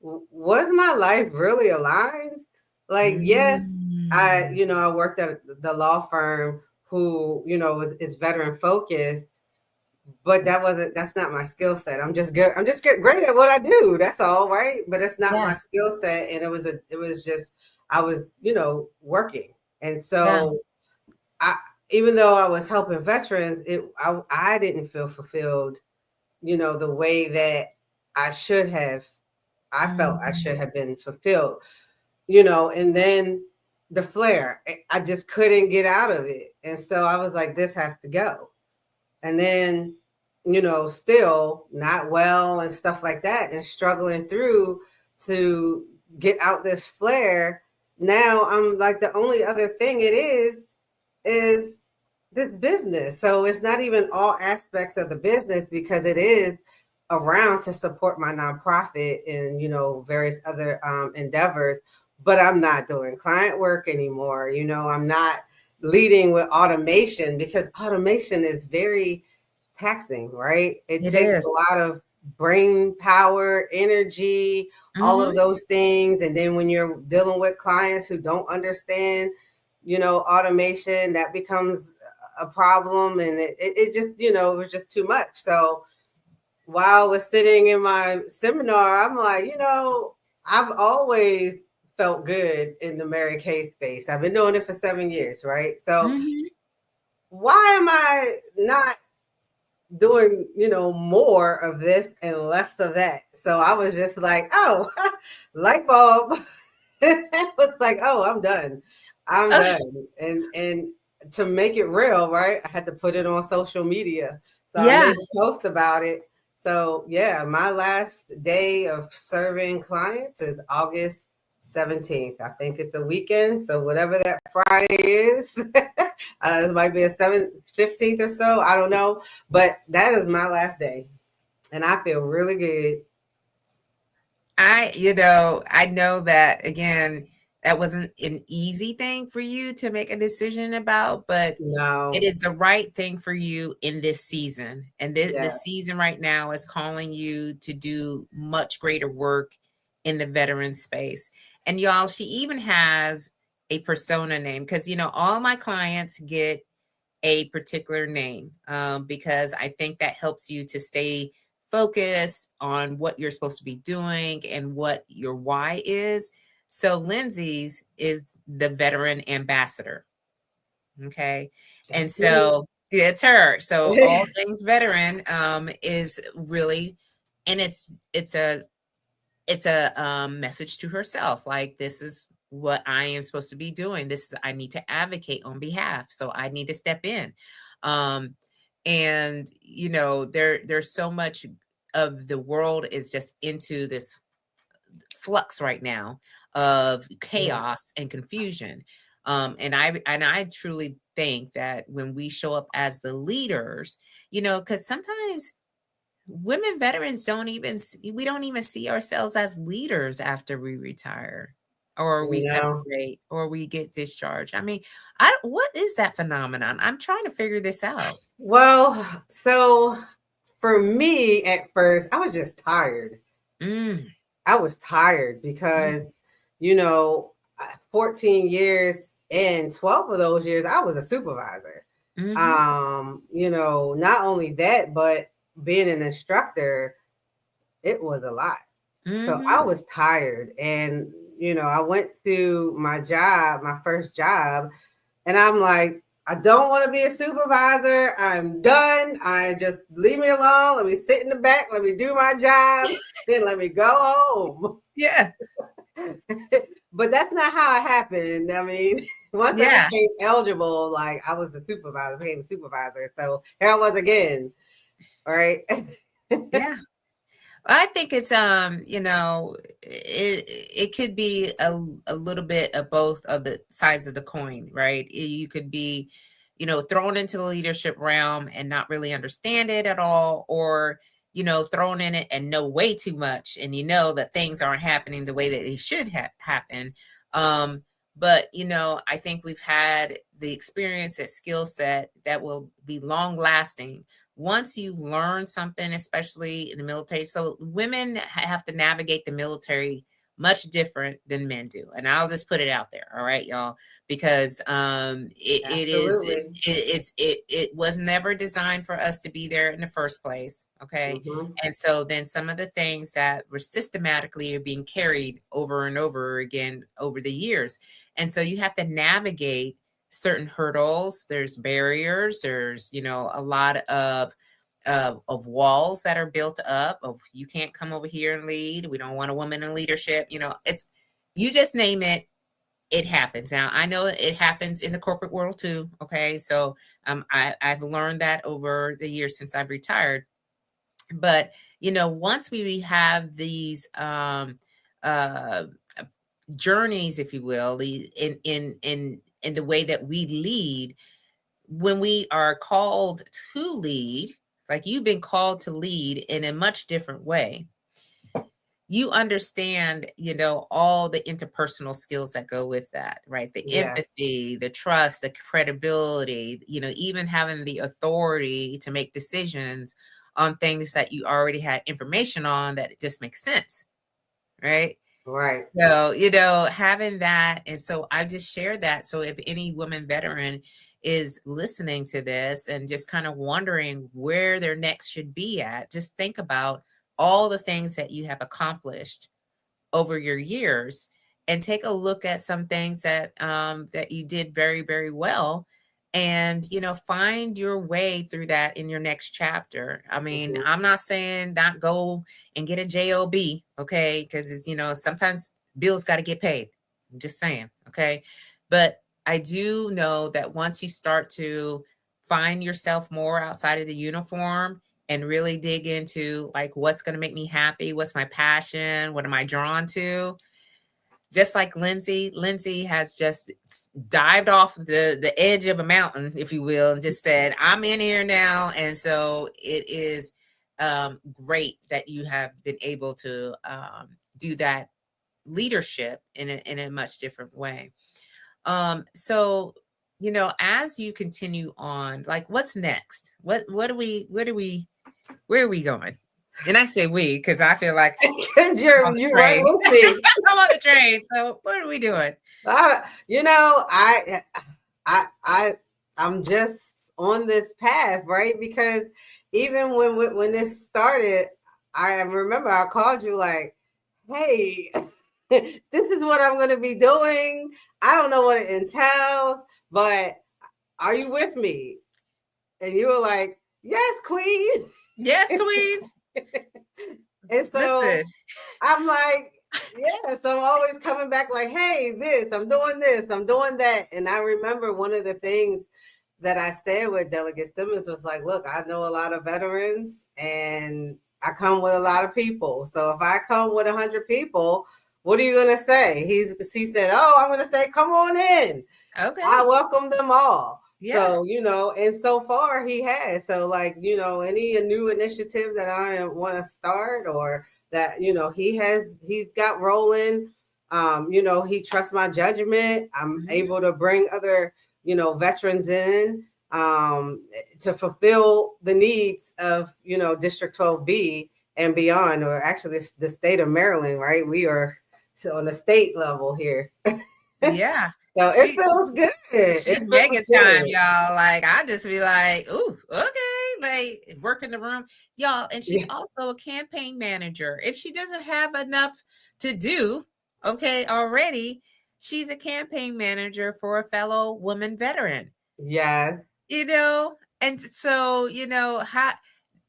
Speaker 2: was my life really aligned? Like, yes,
Speaker 1: Mm.
Speaker 2: I worked at the law firm who, is veteran focused, but that's not my skill set. I'm just good. I'm just great at what I do. That's all, right? But it's not
Speaker 1: Yeah.
Speaker 2: my skill set. And it was just, I was, working. And
Speaker 1: Yeah.
Speaker 2: so I, even though I was helping veterans, I didn't feel fulfilled, the way that I should have. I felt I should
Speaker 1: Mhm.
Speaker 2: have been fulfilled, and then the flare, I just couldn't get out of it. And so I was like, this has to go. And then, still not well and stuff like that, and struggling through to get out this flare. Now I'm like, the only other thing it is this business. So it's not even all aspects of the business, because it is around to support my nonprofit and, various other endeavors. But I'm not doing client work anymore. I'm not leading with automation, because automation is very taxing, right? It
Speaker 1: It
Speaker 2: takes a
Speaker 1: is.
Speaker 2: lot of brain power, energy, all
Speaker 1: Mhm.
Speaker 2: of those things. And then when you're dealing with clients who don't understand, automation, that becomes a problem. And it just, it was just too much. So while I was sitting in my seminar, I'm like, I've always felt good in the Mary Kay space. I've been doing it for 7 years, right? So
Speaker 1: Mhm.
Speaker 2: why am I not doing, more of this and less of that? So I was just like, oh, light bulb. It was like, oh, I'm done. I'm
Speaker 1: Okay.
Speaker 2: done. And to make it real, right? I had to put it on social media. So I
Speaker 1: Yeah.
Speaker 2: made a post about it. So yeah, my last day of serving clients is August 17th. I think it's a weekend. So whatever that Friday is, it might be a 15th or so. I don't know. But that is my last day. And I feel really good.
Speaker 1: I know that, again, that wasn't an easy thing for you to make a decision about, but it
Speaker 2: No.
Speaker 1: is the right thing for you in this season. And the
Speaker 2: Yeah.
Speaker 1: season right now is calling you to do much greater work in the veteran space. And y'all, she even has a persona name, because, all my clients get a particular name, because I think that helps you to stay focused on what you're supposed to be doing and what your why is. So Lindsay's is the veteran ambassador. Okay. And
Speaker 2: That's me.
Speaker 1: so it's her. So all things veteran is really, and it's a it's a message to herself, like, this is what I am supposed to be doing. This is, I need to advocate on behalf, so I need to step in. Um, and there's so much of the world is just into this flux right now of chaos and confusion. And I truly think that when we show up as the leaders, because sometimes women veterans we don't even see ourselves as leaders after we retire, or we
Speaker 2: No.
Speaker 1: separate, or we get discharged. I mean, what is that phenomenon? I'm trying to figure this out.
Speaker 2: Well, so for me at first, I was just tired.
Speaker 1: Mm,
Speaker 2: I was tired because,
Speaker 1: mm,
Speaker 2: you know, 14 years and 12 of those years, I was a supervisor.
Speaker 1: mhm,
Speaker 2: Not only that, but being an instructor, it was a lot. So I
Speaker 1: mhm.
Speaker 2: was tired. And, I went to my job, my first job, and I'm like, I don't want to be a supervisor. I'm done. I just leave me alone. Let me sit in the back. Let me do my job. Then let me go home.
Speaker 1: Yeah,
Speaker 2: But that's not how it happened. I mean, once I
Speaker 1: yeah,
Speaker 2: became eligible, like I was a supervisor, became a supervisor. So here I was again. All right.
Speaker 1: yeah. I think it's it could be a little bit of both of the sides of the coin, right? You could be, thrown into the leadership realm and not really understand it at all, or thrown in it and know way too much, and that things aren't happening the way that they should happen. But I think we've had the experience, that skill set that will be long lasting once you learn something, especially in the military. So women have to navigate the military much different than men do, and I'll just put it out there, all right, y'all, because
Speaker 2: Absolutely.
Speaker 1: it was never designed for us to be there in the first place, okay?
Speaker 2: Mm-hmm.
Speaker 1: And so then some of the things that were systematically are being carried over and over again over the years, and so you have to navigate certain hurdles. There's barriers. There's a lot of walls that are built up. Of, you can't come over here and lead. We don't want a woman in leadership. It's, you just name it. It happens. Now I know it happens in the corporate world too. Okay, so I've learned that over the years since I've retired. But once we have these uh journeys, if you will, in the way that we lead, when we are called to lead, like you've been called to lead in a much different way, you understand, all the interpersonal skills that go with that, right? The
Speaker 2: Yes.
Speaker 1: empathy, the trust, the credibility, even having the authority to make decisions on things that you already had information on, that it just makes sense, right?
Speaker 2: Right.
Speaker 1: So, having that. And so I just shared that. So if any woman veteran is listening to this and just kind of wondering where their next should be at, just think about all the things that you have accomplished over your years, and take a look at some things that you did very, very well, and find your way through that in your next chapter. I mean,
Speaker 2: Mm-hmm.
Speaker 1: I'm not saying not go and get a job, okay, because it's sometimes bills got to get paid. I'm just saying, okay. But I do know that once you start to find yourself more outside of the uniform, and really dig into, like, what's going to make me happy, what's my passion, what am I drawn to, just like Lindsay has just dived off the edge of a mountain, if you will, and just said, I'm in here now. And so it is great that you have been able to do that leadership in a much different way. So as you continue on, like, what's next? What do we where are we going? And I say we because I feel like I'm on the
Speaker 2: You're right
Speaker 1: train.
Speaker 2: with me.
Speaker 1: I'm on the train. So what are we doing?
Speaker 2: You know, I, I, I'm just on this path, right? Because even when this started, I remember I called you like, "Hey, this is what I'm going to be doing. I don't know what it entails, but are you with me?" And you were like, "Yes, Queen."
Speaker 1: Yes, Queen.
Speaker 2: And so
Speaker 1: Listen.
Speaker 2: I'm like, yeah. So I'm always coming back like, hey, I'm doing this, I'm doing that. And I remember one of the things that I stayed with Delegate Simmons was like, look, I know a lot of veterans and I come with a lot of people. So if I come with 100 people, what are you going to say? He said, oh, I'm going to say, come on in. I
Speaker 1: Okay.
Speaker 2: welcome them all.
Speaker 1: Yeah.
Speaker 2: So, and so far he has. So, like, any new initiative that I want to start or that, he's got rolling. He trusts my judgment. I'm
Speaker 1: Mhm.
Speaker 2: able to bring other, veterans in to fulfill the needs of, District 12B and beyond, or actually the state of Maryland, right? We are on the state level here.
Speaker 1: Yeah.
Speaker 2: So it
Speaker 1: She
Speaker 2: feels good.
Speaker 1: she
Speaker 2: It
Speaker 1: mega
Speaker 2: feels
Speaker 1: time,
Speaker 2: good.
Speaker 1: y'all. Like I just be like, ooh, okay, like work in the room, y'all. And she's
Speaker 2: Yeah.
Speaker 1: also a campaign manager. If she doesn't have enough to do, okay, already, she's a campaign manager for a fellow woman veteran.
Speaker 2: Yes.
Speaker 1: And so how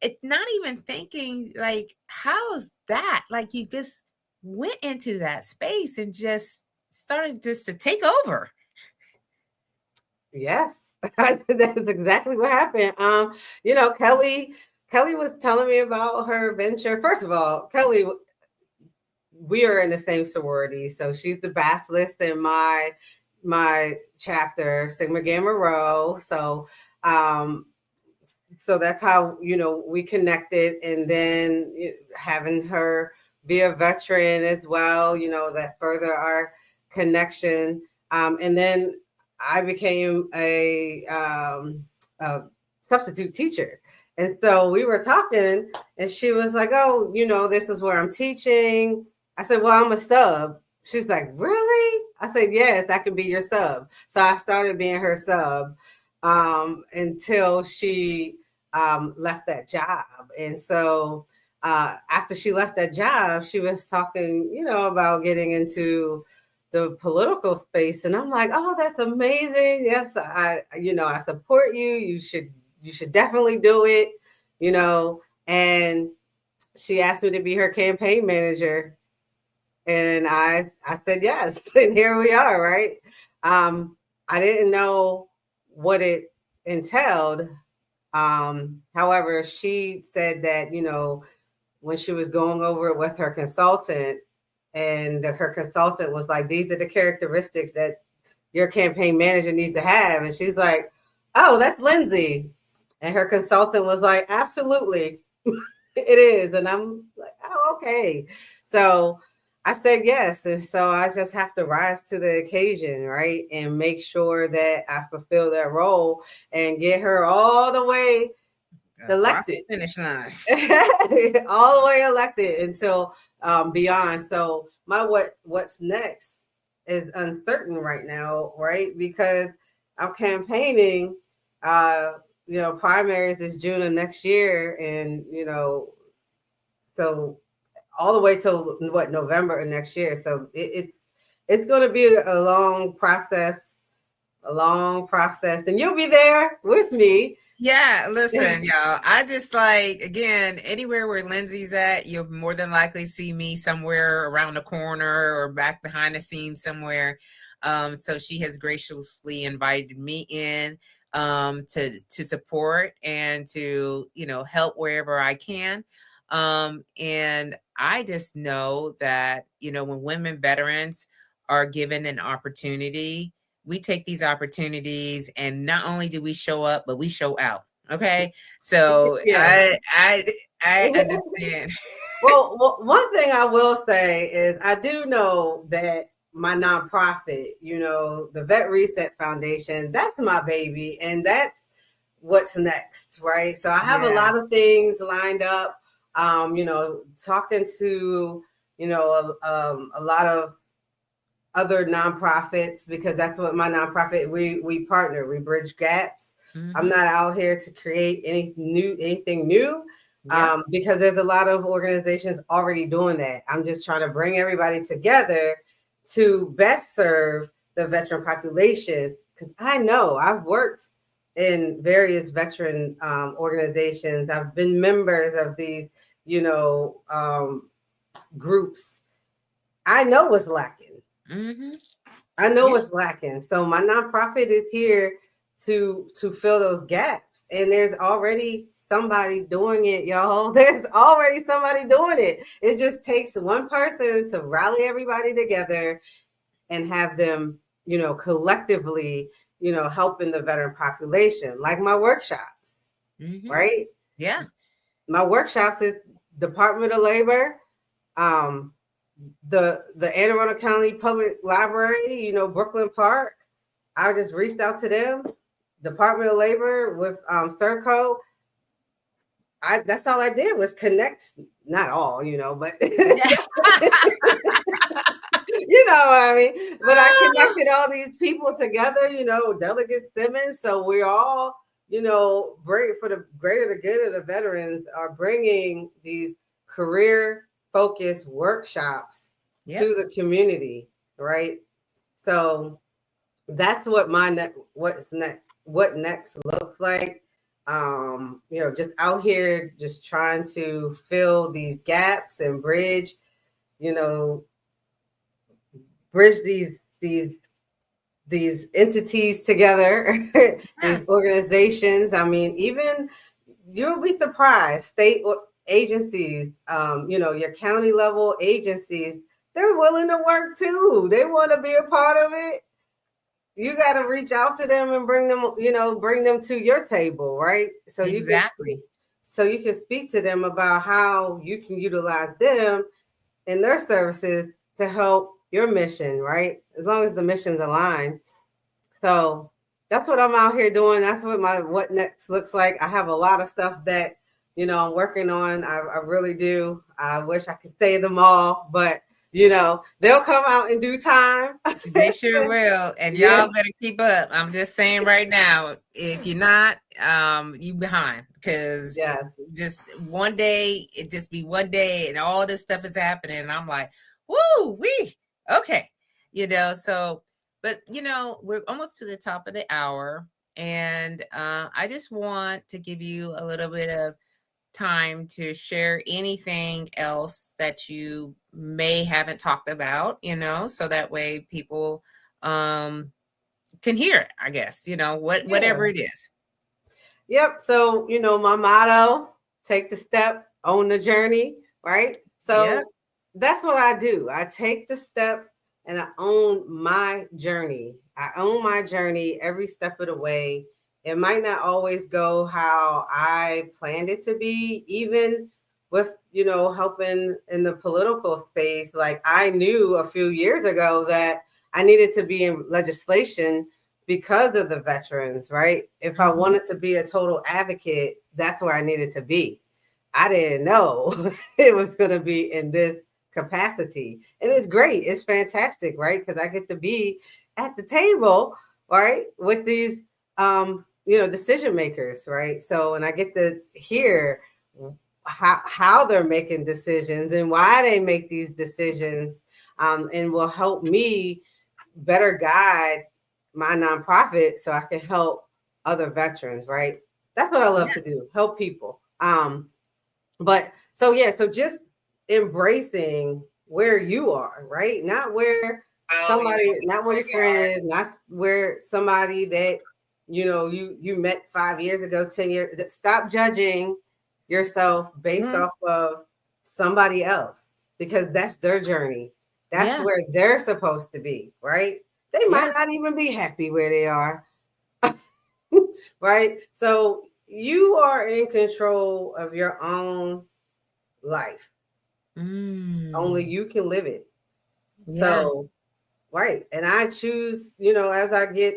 Speaker 1: it's not even thinking like, how's that? Like you just went into that space and just started just to take over.
Speaker 2: Yes. That's exactly what happened. Kelly was telling me about her venture. First of all, Kelly, we are in the same sorority. So she's the basilisk in my chapter, Sigma Gamma Rho. So that's how we connected, and then having her be a veteran as well, that further our connection. And then I became a substitute teacher, and so we were talking, and she was like, oh, this is where I'm teaching. I said, well, I'm a sub. She's like, really? I said, yes, I can be your sub. So I started being her sub until she left that job. And so after she left that job, she was talking, about getting into the political space. And I'm like, oh, that's amazing. Yes, I support you. You should definitely do it, and she asked me to be her campaign manager. And I said yes. And here we are, right? I didn't know what it entailed. However, she said that, when she was going over it with her consultant, and her consultant was like, these are the characteristics that your campaign manager needs to have. And she's like, oh, that's Lindsay. And her consultant was like, absolutely, it is. And I'm like, oh, okay. So I said yes. And so I just have to rise to the occasion, right? And make sure that I fulfill that role and get her all the way
Speaker 1: Across the
Speaker 2: elected,
Speaker 1: finish line.
Speaker 2: all the way elected until beyond. So what's next is uncertain right now, right? Because I'm campaigning. Primaries is June of next year, and so all the way till November of next year. So it's going to be a long process, and you'll be there with me.
Speaker 1: Yeah, listen, y'all. I just like, again, anywhere where Lindsay's at, you'll more than likely see me somewhere around the corner or back behind the scenes somewhere. So she has graciously invited me in to support and to help wherever I can. And I just know that when women veterans are given an opportunity, we take these opportunities, and not only do we show up, but we show out. Okay, so
Speaker 2: Yeah.
Speaker 1: I understand.
Speaker 2: Well, one thing I will say is I do know that my nonprofit, the VetReset Foundation, that's my baby, and that's what's next, right? So I have a
Speaker 1: Yeah.
Speaker 2: lot of things lined up. Talking to a lot of other nonprofits, because that's what my nonprofit, we partner, we bridge gaps. I'm not out here to create anything new,
Speaker 1: Yeah.
Speaker 2: because there's a lot of organizations already doing that. I'm just trying to bring everybody together to best serve the veteran population, because I know I've worked in various veteran organizations. I've been members of these you know, groups, I know what's lacking.
Speaker 1: Mm-hmm.
Speaker 2: I know
Speaker 1: Yeah.
Speaker 2: what's lacking. So my nonprofit is here to fill those gaps. And there's already somebody doing it, y'all. There's already somebody doing it. It just takes one person to rally everybody together and have them, you know, collectively, you know, helping the veteran population. Like my workshops,
Speaker 1: Mm-hmm.
Speaker 2: right?
Speaker 1: Yeah.
Speaker 2: My workshops is Department of Labor, the Anne Arundel County Public Library, you know, Brooklyn Park. I just reached out to them. Department of Labor with Serco. That's all I did was connect. Not all, you know, but you know what I mean. But I connected all these people together. You know, Delegate Simmons. So we're all, you know, for the greater good of the veterans, are bringing these career focused workshops to the community, right? So that's what what next looks like. You know, just out here just trying to fill these gaps and bridge, you know, bridge these entities together, these organizations. I mean, even you'll be surprised, state agencies, you know, your county level agencies, they're willing to work too. They want to be a part of it. You got to reach out to them and bring them, you know, bring them to your table, right? So
Speaker 1: Exactly.
Speaker 2: you can speak to them about how you can utilize them in their services to help your mission, right? As long as the mission's aligned. So that's what I'm out here doing. That's what my what next looks like. I have a lot of stuff that, you know, I'm working on. I really do. I wish I could say them all, but you know, they'll come out in due time.
Speaker 1: They sure will. And
Speaker 2: Yeah.
Speaker 1: y'all better keep up. I'm just saying right now, if you're not, you behind, because just one day, it just be one day and all this stuff is happening. And I'm like, woo, okay. You know, so, but you know, we're almost to the top of the hour. And I just want to give you a little bit of time to share anything else that you may haven't talked about, you know, so that way people can hear it, I guess, you know, whatever it is.
Speaker 2: Yep. So, you know, my motto, take the step, own the journey, right? So that's what I do. I take the step and I own my journey. I own my journey every step of the way. It might not always go how I planned it to be, even with, you know, helping in the political space. Like I knew a few years ago that I needed to be in legislation because of the veterans, right? If I wanted to be a total advocate, that's where I needed to be. I didn't know it was going to be in this capacity. And it's great. It's fantastic, right? Because I get to be at the table, right, with these you know, decision makers, right? So, and I get to hear how they're making decisions and why they make these decisions, and will help me better guide my nonprofit so I can help other veterans, right? That's what I love to do, help people. But so yeah, so just embracing where you are, right? Not where somebody, not where your friend is, not where somebody that you know you met 5 years ago, 10 years. Stop judging yourself based off of somebody else, because that's their journey. That's where they're supposed to be, right? They might not even be happy where they are. Right? So you are in control of your own life. Only you can live it. So, right. And I choose, you know, as I get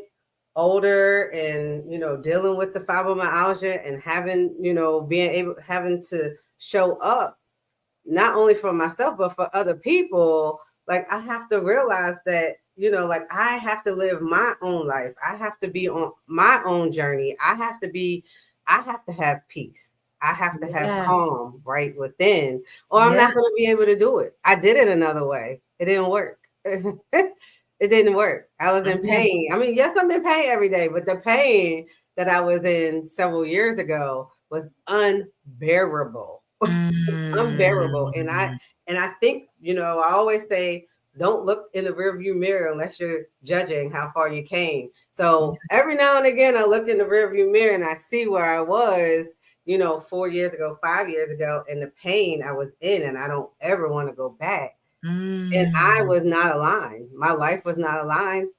Speaker 2: older and, you know, dealing with the fibromyalgia and having, you know, having to show up not only for myself, but for other people, like I have to realize that, you know, like I have to live my own life. I have to be on my own journey. I have to have peace. I have to have calm right within, or I'm not going to be able to do it. I did it another way. It didn't work. It didn't work. I was in pain. I mean, yes, I'm in pain every day, but the pain that I was in several years ago was unbearable. unbearable.
Speaker 1: Mm.
Speaker 2: And I think, I always say, don't look in the rearview mirror unless you're judging how far you came. So every now and again, I look in the rearview mirror and I see where I was, 4 years ago, 5 years ago, and the pain I was in, and I don't ever want to go back. And I
Speaker 1: Mm.
Speaker 2: was not aligned. My life was not aligned.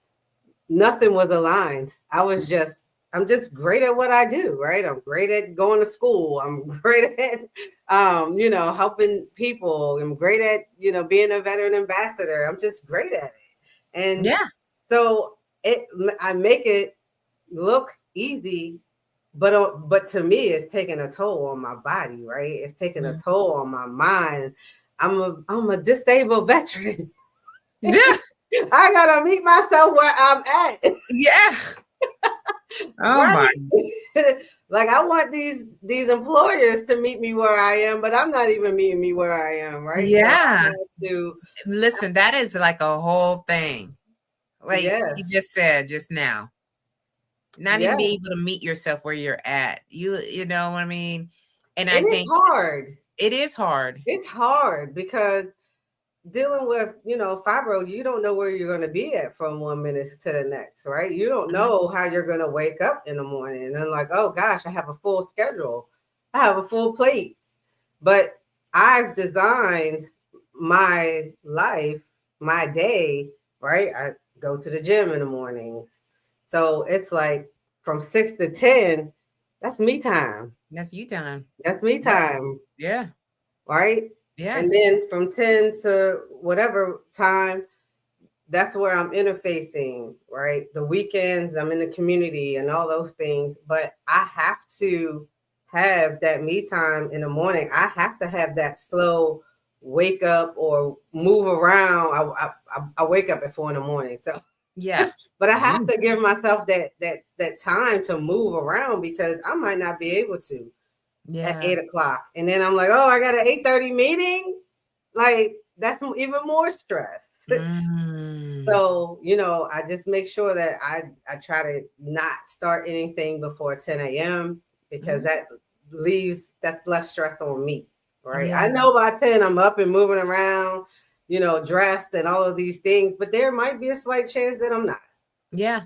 Speaker 2: Nothing was aligned. I'm just great at what I do, right? I'm great at going to school. I'm great at, helping people. I'm great at, being a veteran ambassador. I'm just great at it. And
Speaker 1: Yeah.
Speaker 2: so I make it look easy, but to me, it's taking a toll on my body, right? It's taking a toll on my mind. I'm a disabled veteran.
Speaker 1: Yeah.
Speaker 2: I gotta meet myself where I'm at.
Speaker 1: Yeah. Oh my.
Speaker 2: Right? Like I want these employers to meet me where I am, but I'm not even meeting me where I am, right? So I
Speaker 1: Yeah.
Speaker 2: have to
Speaker 1: Listen, that is like a whole thing. Like you
Speaker 2: yes.
Speaker 1: just said just now. Not even
Speaker 2: Yes.
Speaker 1: be able to meet yourself where you're at. You know what I mean? And I
Speaker 2: And it's
Speaker 1: think
Speaker 2: hard.
Speaker 1: it is hard.
Speaker 2: It's hard because dealing with, fibro, you don't know where you're going to be at from 1 minute to the next, right? You don't know how you're going to wake up in the morning and like, oh gosh, I have a full schedule. I have a full plate. But I've designed my life, my day, right? I go to the gym in the morning. So it's like from 6 to 10, that's me time.
Speaker 1: That's you time.
Speaker 2: That's me
Speaker 1: Yeah.
Speaker 2: time.
Speaker 1: Yeah.
Speaker 2: Right.
Speaker 1: Yeah.
Speaker 2: And then from 10 to whatever time, that's where I'm interfacing, right? The weekends, I'm in the community and all those things. But I have to have that me time in the morning. I have to have that slow wake up or move around. I wake up at 4 in the morning. So
Speaker 1: Yeah.
Speaker 2: but I have to give myself that time to move around because I might not be able to at 8 o'clock. And then I'm like, oh, I got an 8:30 meeting. Like that's even more stress. So, I just make sure that I try to not start anything before 10 a.m. because that's less stress on me. Right.
Speaker 1: Yeah.
Speaker 2: I know by 10 I'm up and moving around, dressed and all of these things, but there might be a slight chance that I'm not.
Speaker 1: Yeah.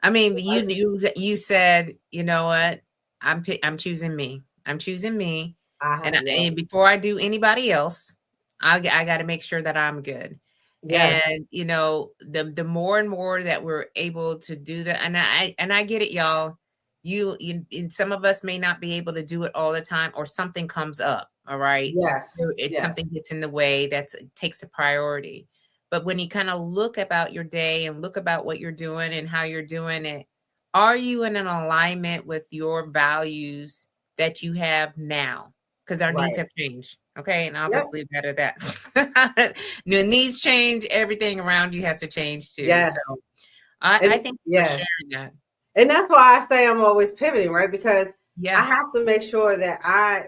Speaker 1: I mean, you said, you know what? I'm choosing me. I'm choosing me. And before I do anybody else, I got to make sure that I'm good.
Speaker 2: Yes.
Speaker 1: And the more and more that we're able to do that, and I get it, y'all. You and some of us may not be able to do it all the time, or something comes up. All right,
Speaker 2: Yes.
Speaker 1: it's
Speaker 2: Yes.
Speaker 1: something gets in the way that takes the priority. But when you kind of look about your day and look about what you're doing and how you're doing it, are you in an alignment with your values that you have now? Because our needs have changed. Okay. And I'll just leave that at that. New needs change, everything around you has to change too.
Speaker 2: Yes.
Speaker 1: So I thank you for sharing that.
Speaker 2: And that's why I say I'm always pivoting, right? Because
Speaker 1: Yeah.
Speaker 2: I have to make sure that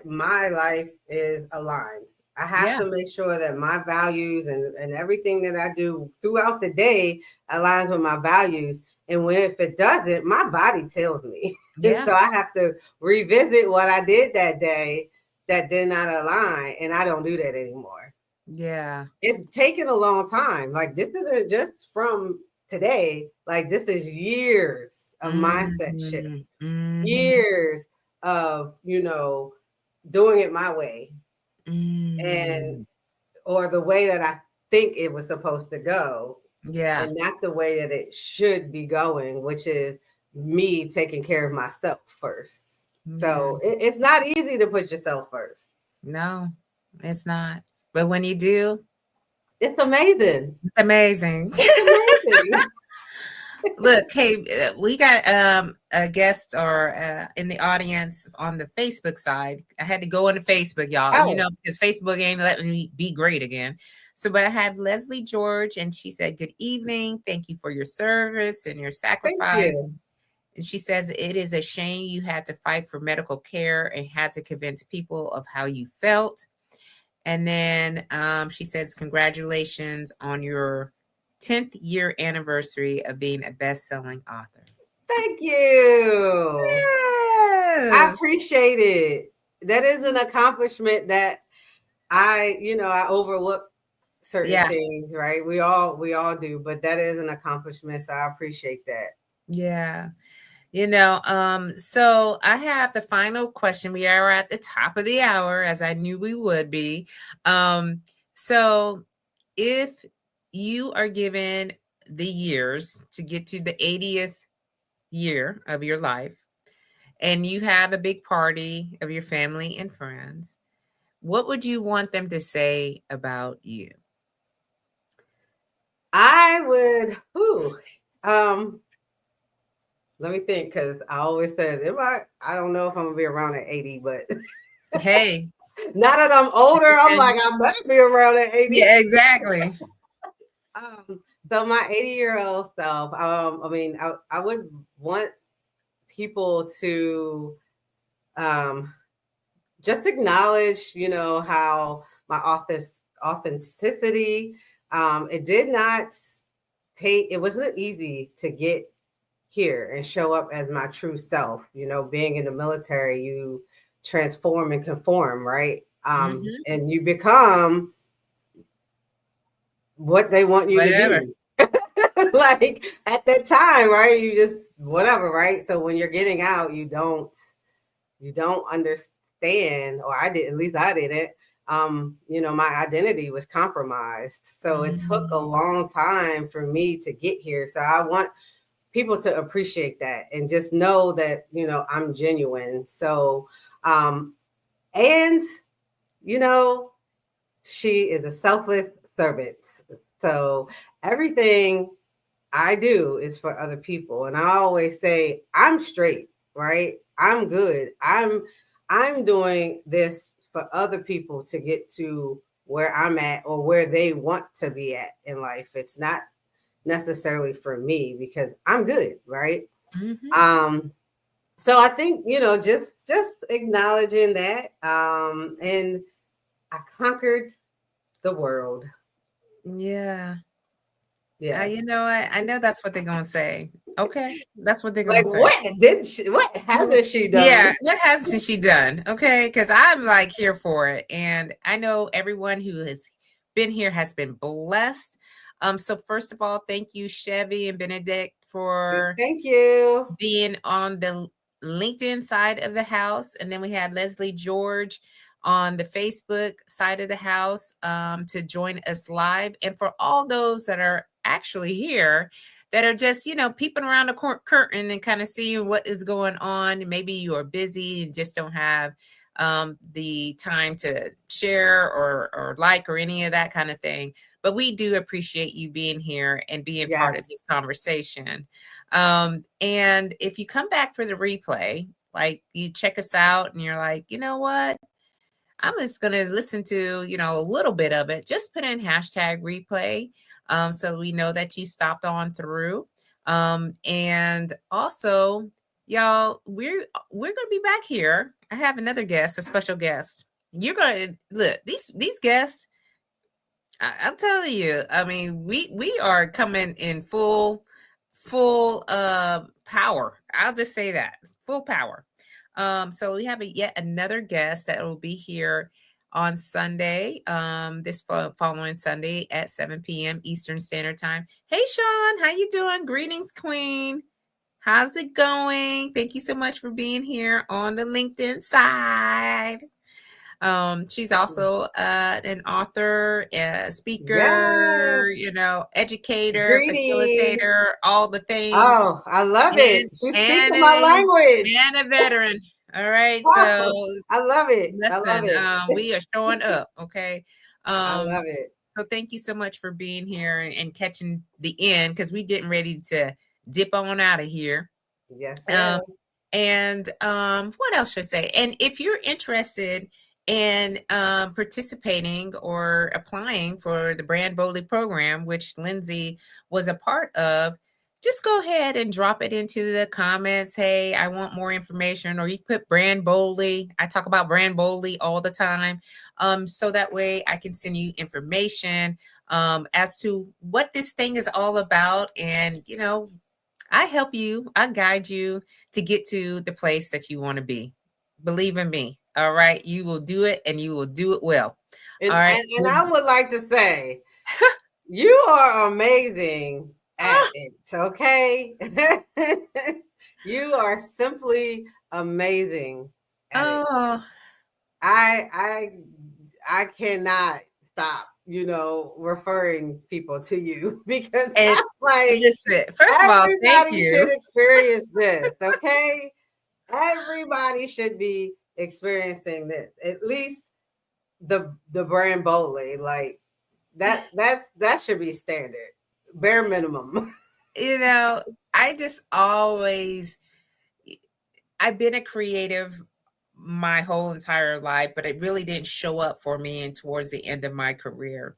Speaker 2: my life is aligned. I have to make sure that my values and everything that I do throughout the day aligns with my values. And if it doesn't, my body tells me.
Speaker 1: Yeah.
Speaker 2: So I have to revisit what I did that day that did not align. And I don't do that anymore.
Speaker 1: Yeah.
Speaker 2: It's taken a long time. Like this isn't just from today. Like this is years of mindset shift. Years of, doing it my way and or the way that I think it was supposed to go.
Speaker 1: Yeah.
Speaker 2: And not the way that it should be going, which is me taking care of myself first. So it's not easy to put yourself first.
Speaker 1: No, it's not. But when you do,
Speaker 2: it's amazing.
Speaker 1: It's amazing.
Speaker 2: It's amazing.
Speaker 1: Look, hey, we got a guest or in the audience on the Facebook side. I had to go on to Facebook, y'all, because Facebook ain't letting me be great again. So, but I had Leslie George, and she said, "Good evening. Thank you for your service and your sacrifice." And she says, "It is a shame you had to fight for medical care and had to convince people of how you felt." And then she says, "Congratulations on your 10th year anniversary of being a best-selling author."
Speaker 2: Thank you.
Speaker 1: Yes.
Speaker 2: I appreciate it. that is an accomplishment that I overlook certain
Speaker 1: Yeah.
Speaker 2: things, right? We all do, but that is an accomplishment. So I appreciate that.
Speaker 1: Yeah. So I have the final question. We are at the top of the hour, as I knew we would be. So if you are given the years to get to the 80th year of your life, and you have a big party of your family and friends, what would you want them to say about you?
Speaker 2: I would, let me think, because I always said, I don't know if I'm gonna be around at 80, but
Speaker 1: Hey.
Speaker 2: now that I'm older, I'm like, I better be around at 80.
Speaker 1: Yeah, exactly.
Speaker 2: So my 80-year-old self, I would want people to just acknowledge, how my authenticity, it did not it wasn't easy to get here and show up as my true self. Being in the military, you transform and conform, right?
Speaker 1: Mm-hmm.
Speaker 2: And you become what they want you to
Speaker 1: Whatever.
Speaker 2: be. Like at that time, right? You just whatever, right? So when you're getting out, you don't understand, or I did, at least I didn't. My identity was compromised. So it took a
Speaker 1: Mm.
Speaker 2: long time for me to get here. So I want people to appreciate that and just know that, I'm genuine. So, and, you know, she is a selfless servant. So everything I do is for other people. And I always say, I'm straight, right? I'm good. I'm doing this for other people to get to where I'm at or where they want to be at in life. It's not necessarily for me because I'm good, right?
Speaker 1: Mm-hmm.
Speaker 2: So I think, just acknowledging that. And I conquered the world.
Speaker 1: Yeah.
Speaker 2: Yes.
Speaker 1: I know that's what they're gonna say. Okay, that's what they're
Speaker 2: Like
Speaker 1: gonna say.
Speaker 2: what hasn't she
Speaker 1: Yeah,
Speaker 2: done?
Speaker 1: what hasn't she done? Okay, because I'm like here for it, and I know everyone who has been here has been blessed. So first of all, thank you, Chevy and Benedict, for
Speaker 2: Thank you.
Speaker 1: being on the LinkedIn side of the house. And then we had Leslie George on the Facebook side of the house to join us live. And for all those that are actually here, that are just, peeping around the curtain and kind of seeing what is going on. Maybe you are busy and just don't have the time to share or like or any of that kind of thing. But we do appreciate you being here and being part of
Speaker 2: Yes.
Speaker 1: this conversation. And if you come back for the replay, like you check us out and you're like, you know what? I'm just going to listen to, a little bit of it. Just put in hashtag replay so we know that you stopped on through. And also, y'all, we're going to be back here. I have another guest, a special guest. You're going to look, these guests, I'm telling you, I mean, we are coming in full power. I'll just say that. Full power. So we have yet another guest that will be here on Sunday, this following Sunday at 7 p.m. Eastern Standard Time. Hey Sean, how you doing? Greetings, Queen. How's it going? Thank you so much for being here on the LinkedIn side. She's also an author, a speaker,
Speaker 2: Yes.
Speaker 1: educator,
Speaker 2: Greetings.
Speaker 1: facilitator, all the things,
Speaker 2: Oh, I love it.
Speaker 1: and
Speaker 2: She's
Speaker 1: and
Speaker 2: speaking my
Speaker 1: an,
Speaker 2: language.
Speaker 1: and a veteran. All right, so
Speaker 2: Wow. I love it. I love
Speaker 1: listen,
Speaker 2: it.
Speaker 1: we are showing up. Okay,
Speaker 2: I
Speaker 1: um,
Speaker 2: love it.
Speaker 1: so thank you so much for being here and catching the end because we getting ready to dip on out of here.
Speaker 2: Yes,
Speaker 1: Um,
Speaker 2: ma'am.
Speaker 1: and what else should I say? And if you're interested in participating or applying for the Brand Boldly program, which Lindsay was a part of, just go ahead and drop it into the comments. Hey, I want more information, or you put Brand Boldly. I talk about Brand Boldly all the time. So that way I can send you information as to what this thing is all about. And, I help you, I guide you to get to the place that you want to be. Believe in me. All right. You will do it and you will do it well.
Speaker 2: And,
Speaker 1: All right.
Speaker 2: and I would like to say, you are amazing at it. Okay. You are simply amazing at it.
Speaker 1: Oh,
Speaker 2: I cannot stop, referring people to you because
Speaker 1: and
Speaker 2: I'm like,
Speaker 1: listen, first of all, thank
Speaker 2: everybody should
Speaker 1: you.
Speaker 2: experience this. Okay. Everybody should be experiencing this. At least the brand boldly. Like that should be standard. Bare minimum.
Speaker 1: I just always, I've been a creative my whole entire life, but it really didn't show up for me and towards the end of my career.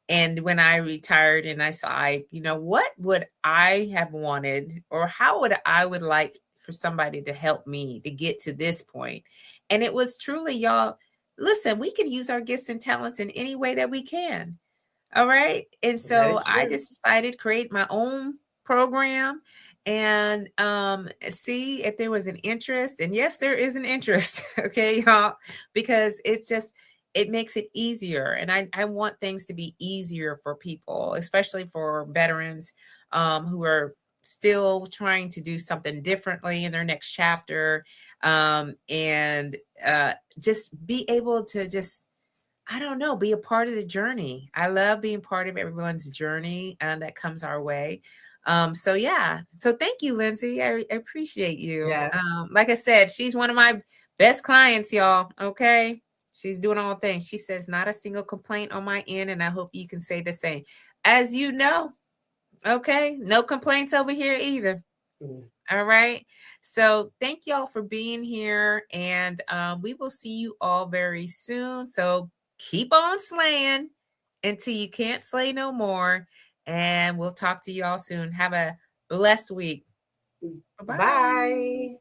Speaker 1: And when I retired and I saw, what would I have wanted or how would I would like for somebody to help me to get to this point? And it was truly, y'all, listen, we can use our gifts and talents in any way that we can. All right. And
Speaker 2: That
Speaker 1: so
Speaker 2: is
Speaker 1: I
Speaker 2: true.
Speaker 1: just decided to create my own program and see if there was an interest. And yes, there is an interest. Okay, y'all, because it makes it easier. And I want things to be easier for people, especially for veterans who are still trying to do something differently in their next chapter, and just be able to just, I don't know, be a part of the journey. I love being part of everyone's journey that comes our way. So yeah. So thank you, Lindsay. I appreciate you.
Speaker 2: Yes.
Speaker 1: Like I said, she's one of my best clients, y'all. Okay. She's doing all things. She says not a single complaint on my end, and I hope you can say the same. As you know, okay, no complaints over here either.
Speaker 2: Mm.
Speaker 1: All right. So thank y'all for being here. And we will see you all very soon. So keep on slaying until you can't slay no more. And we'll talk to you all soon. Have a blessed week. Bye-bye.
Speaker 2: Bye.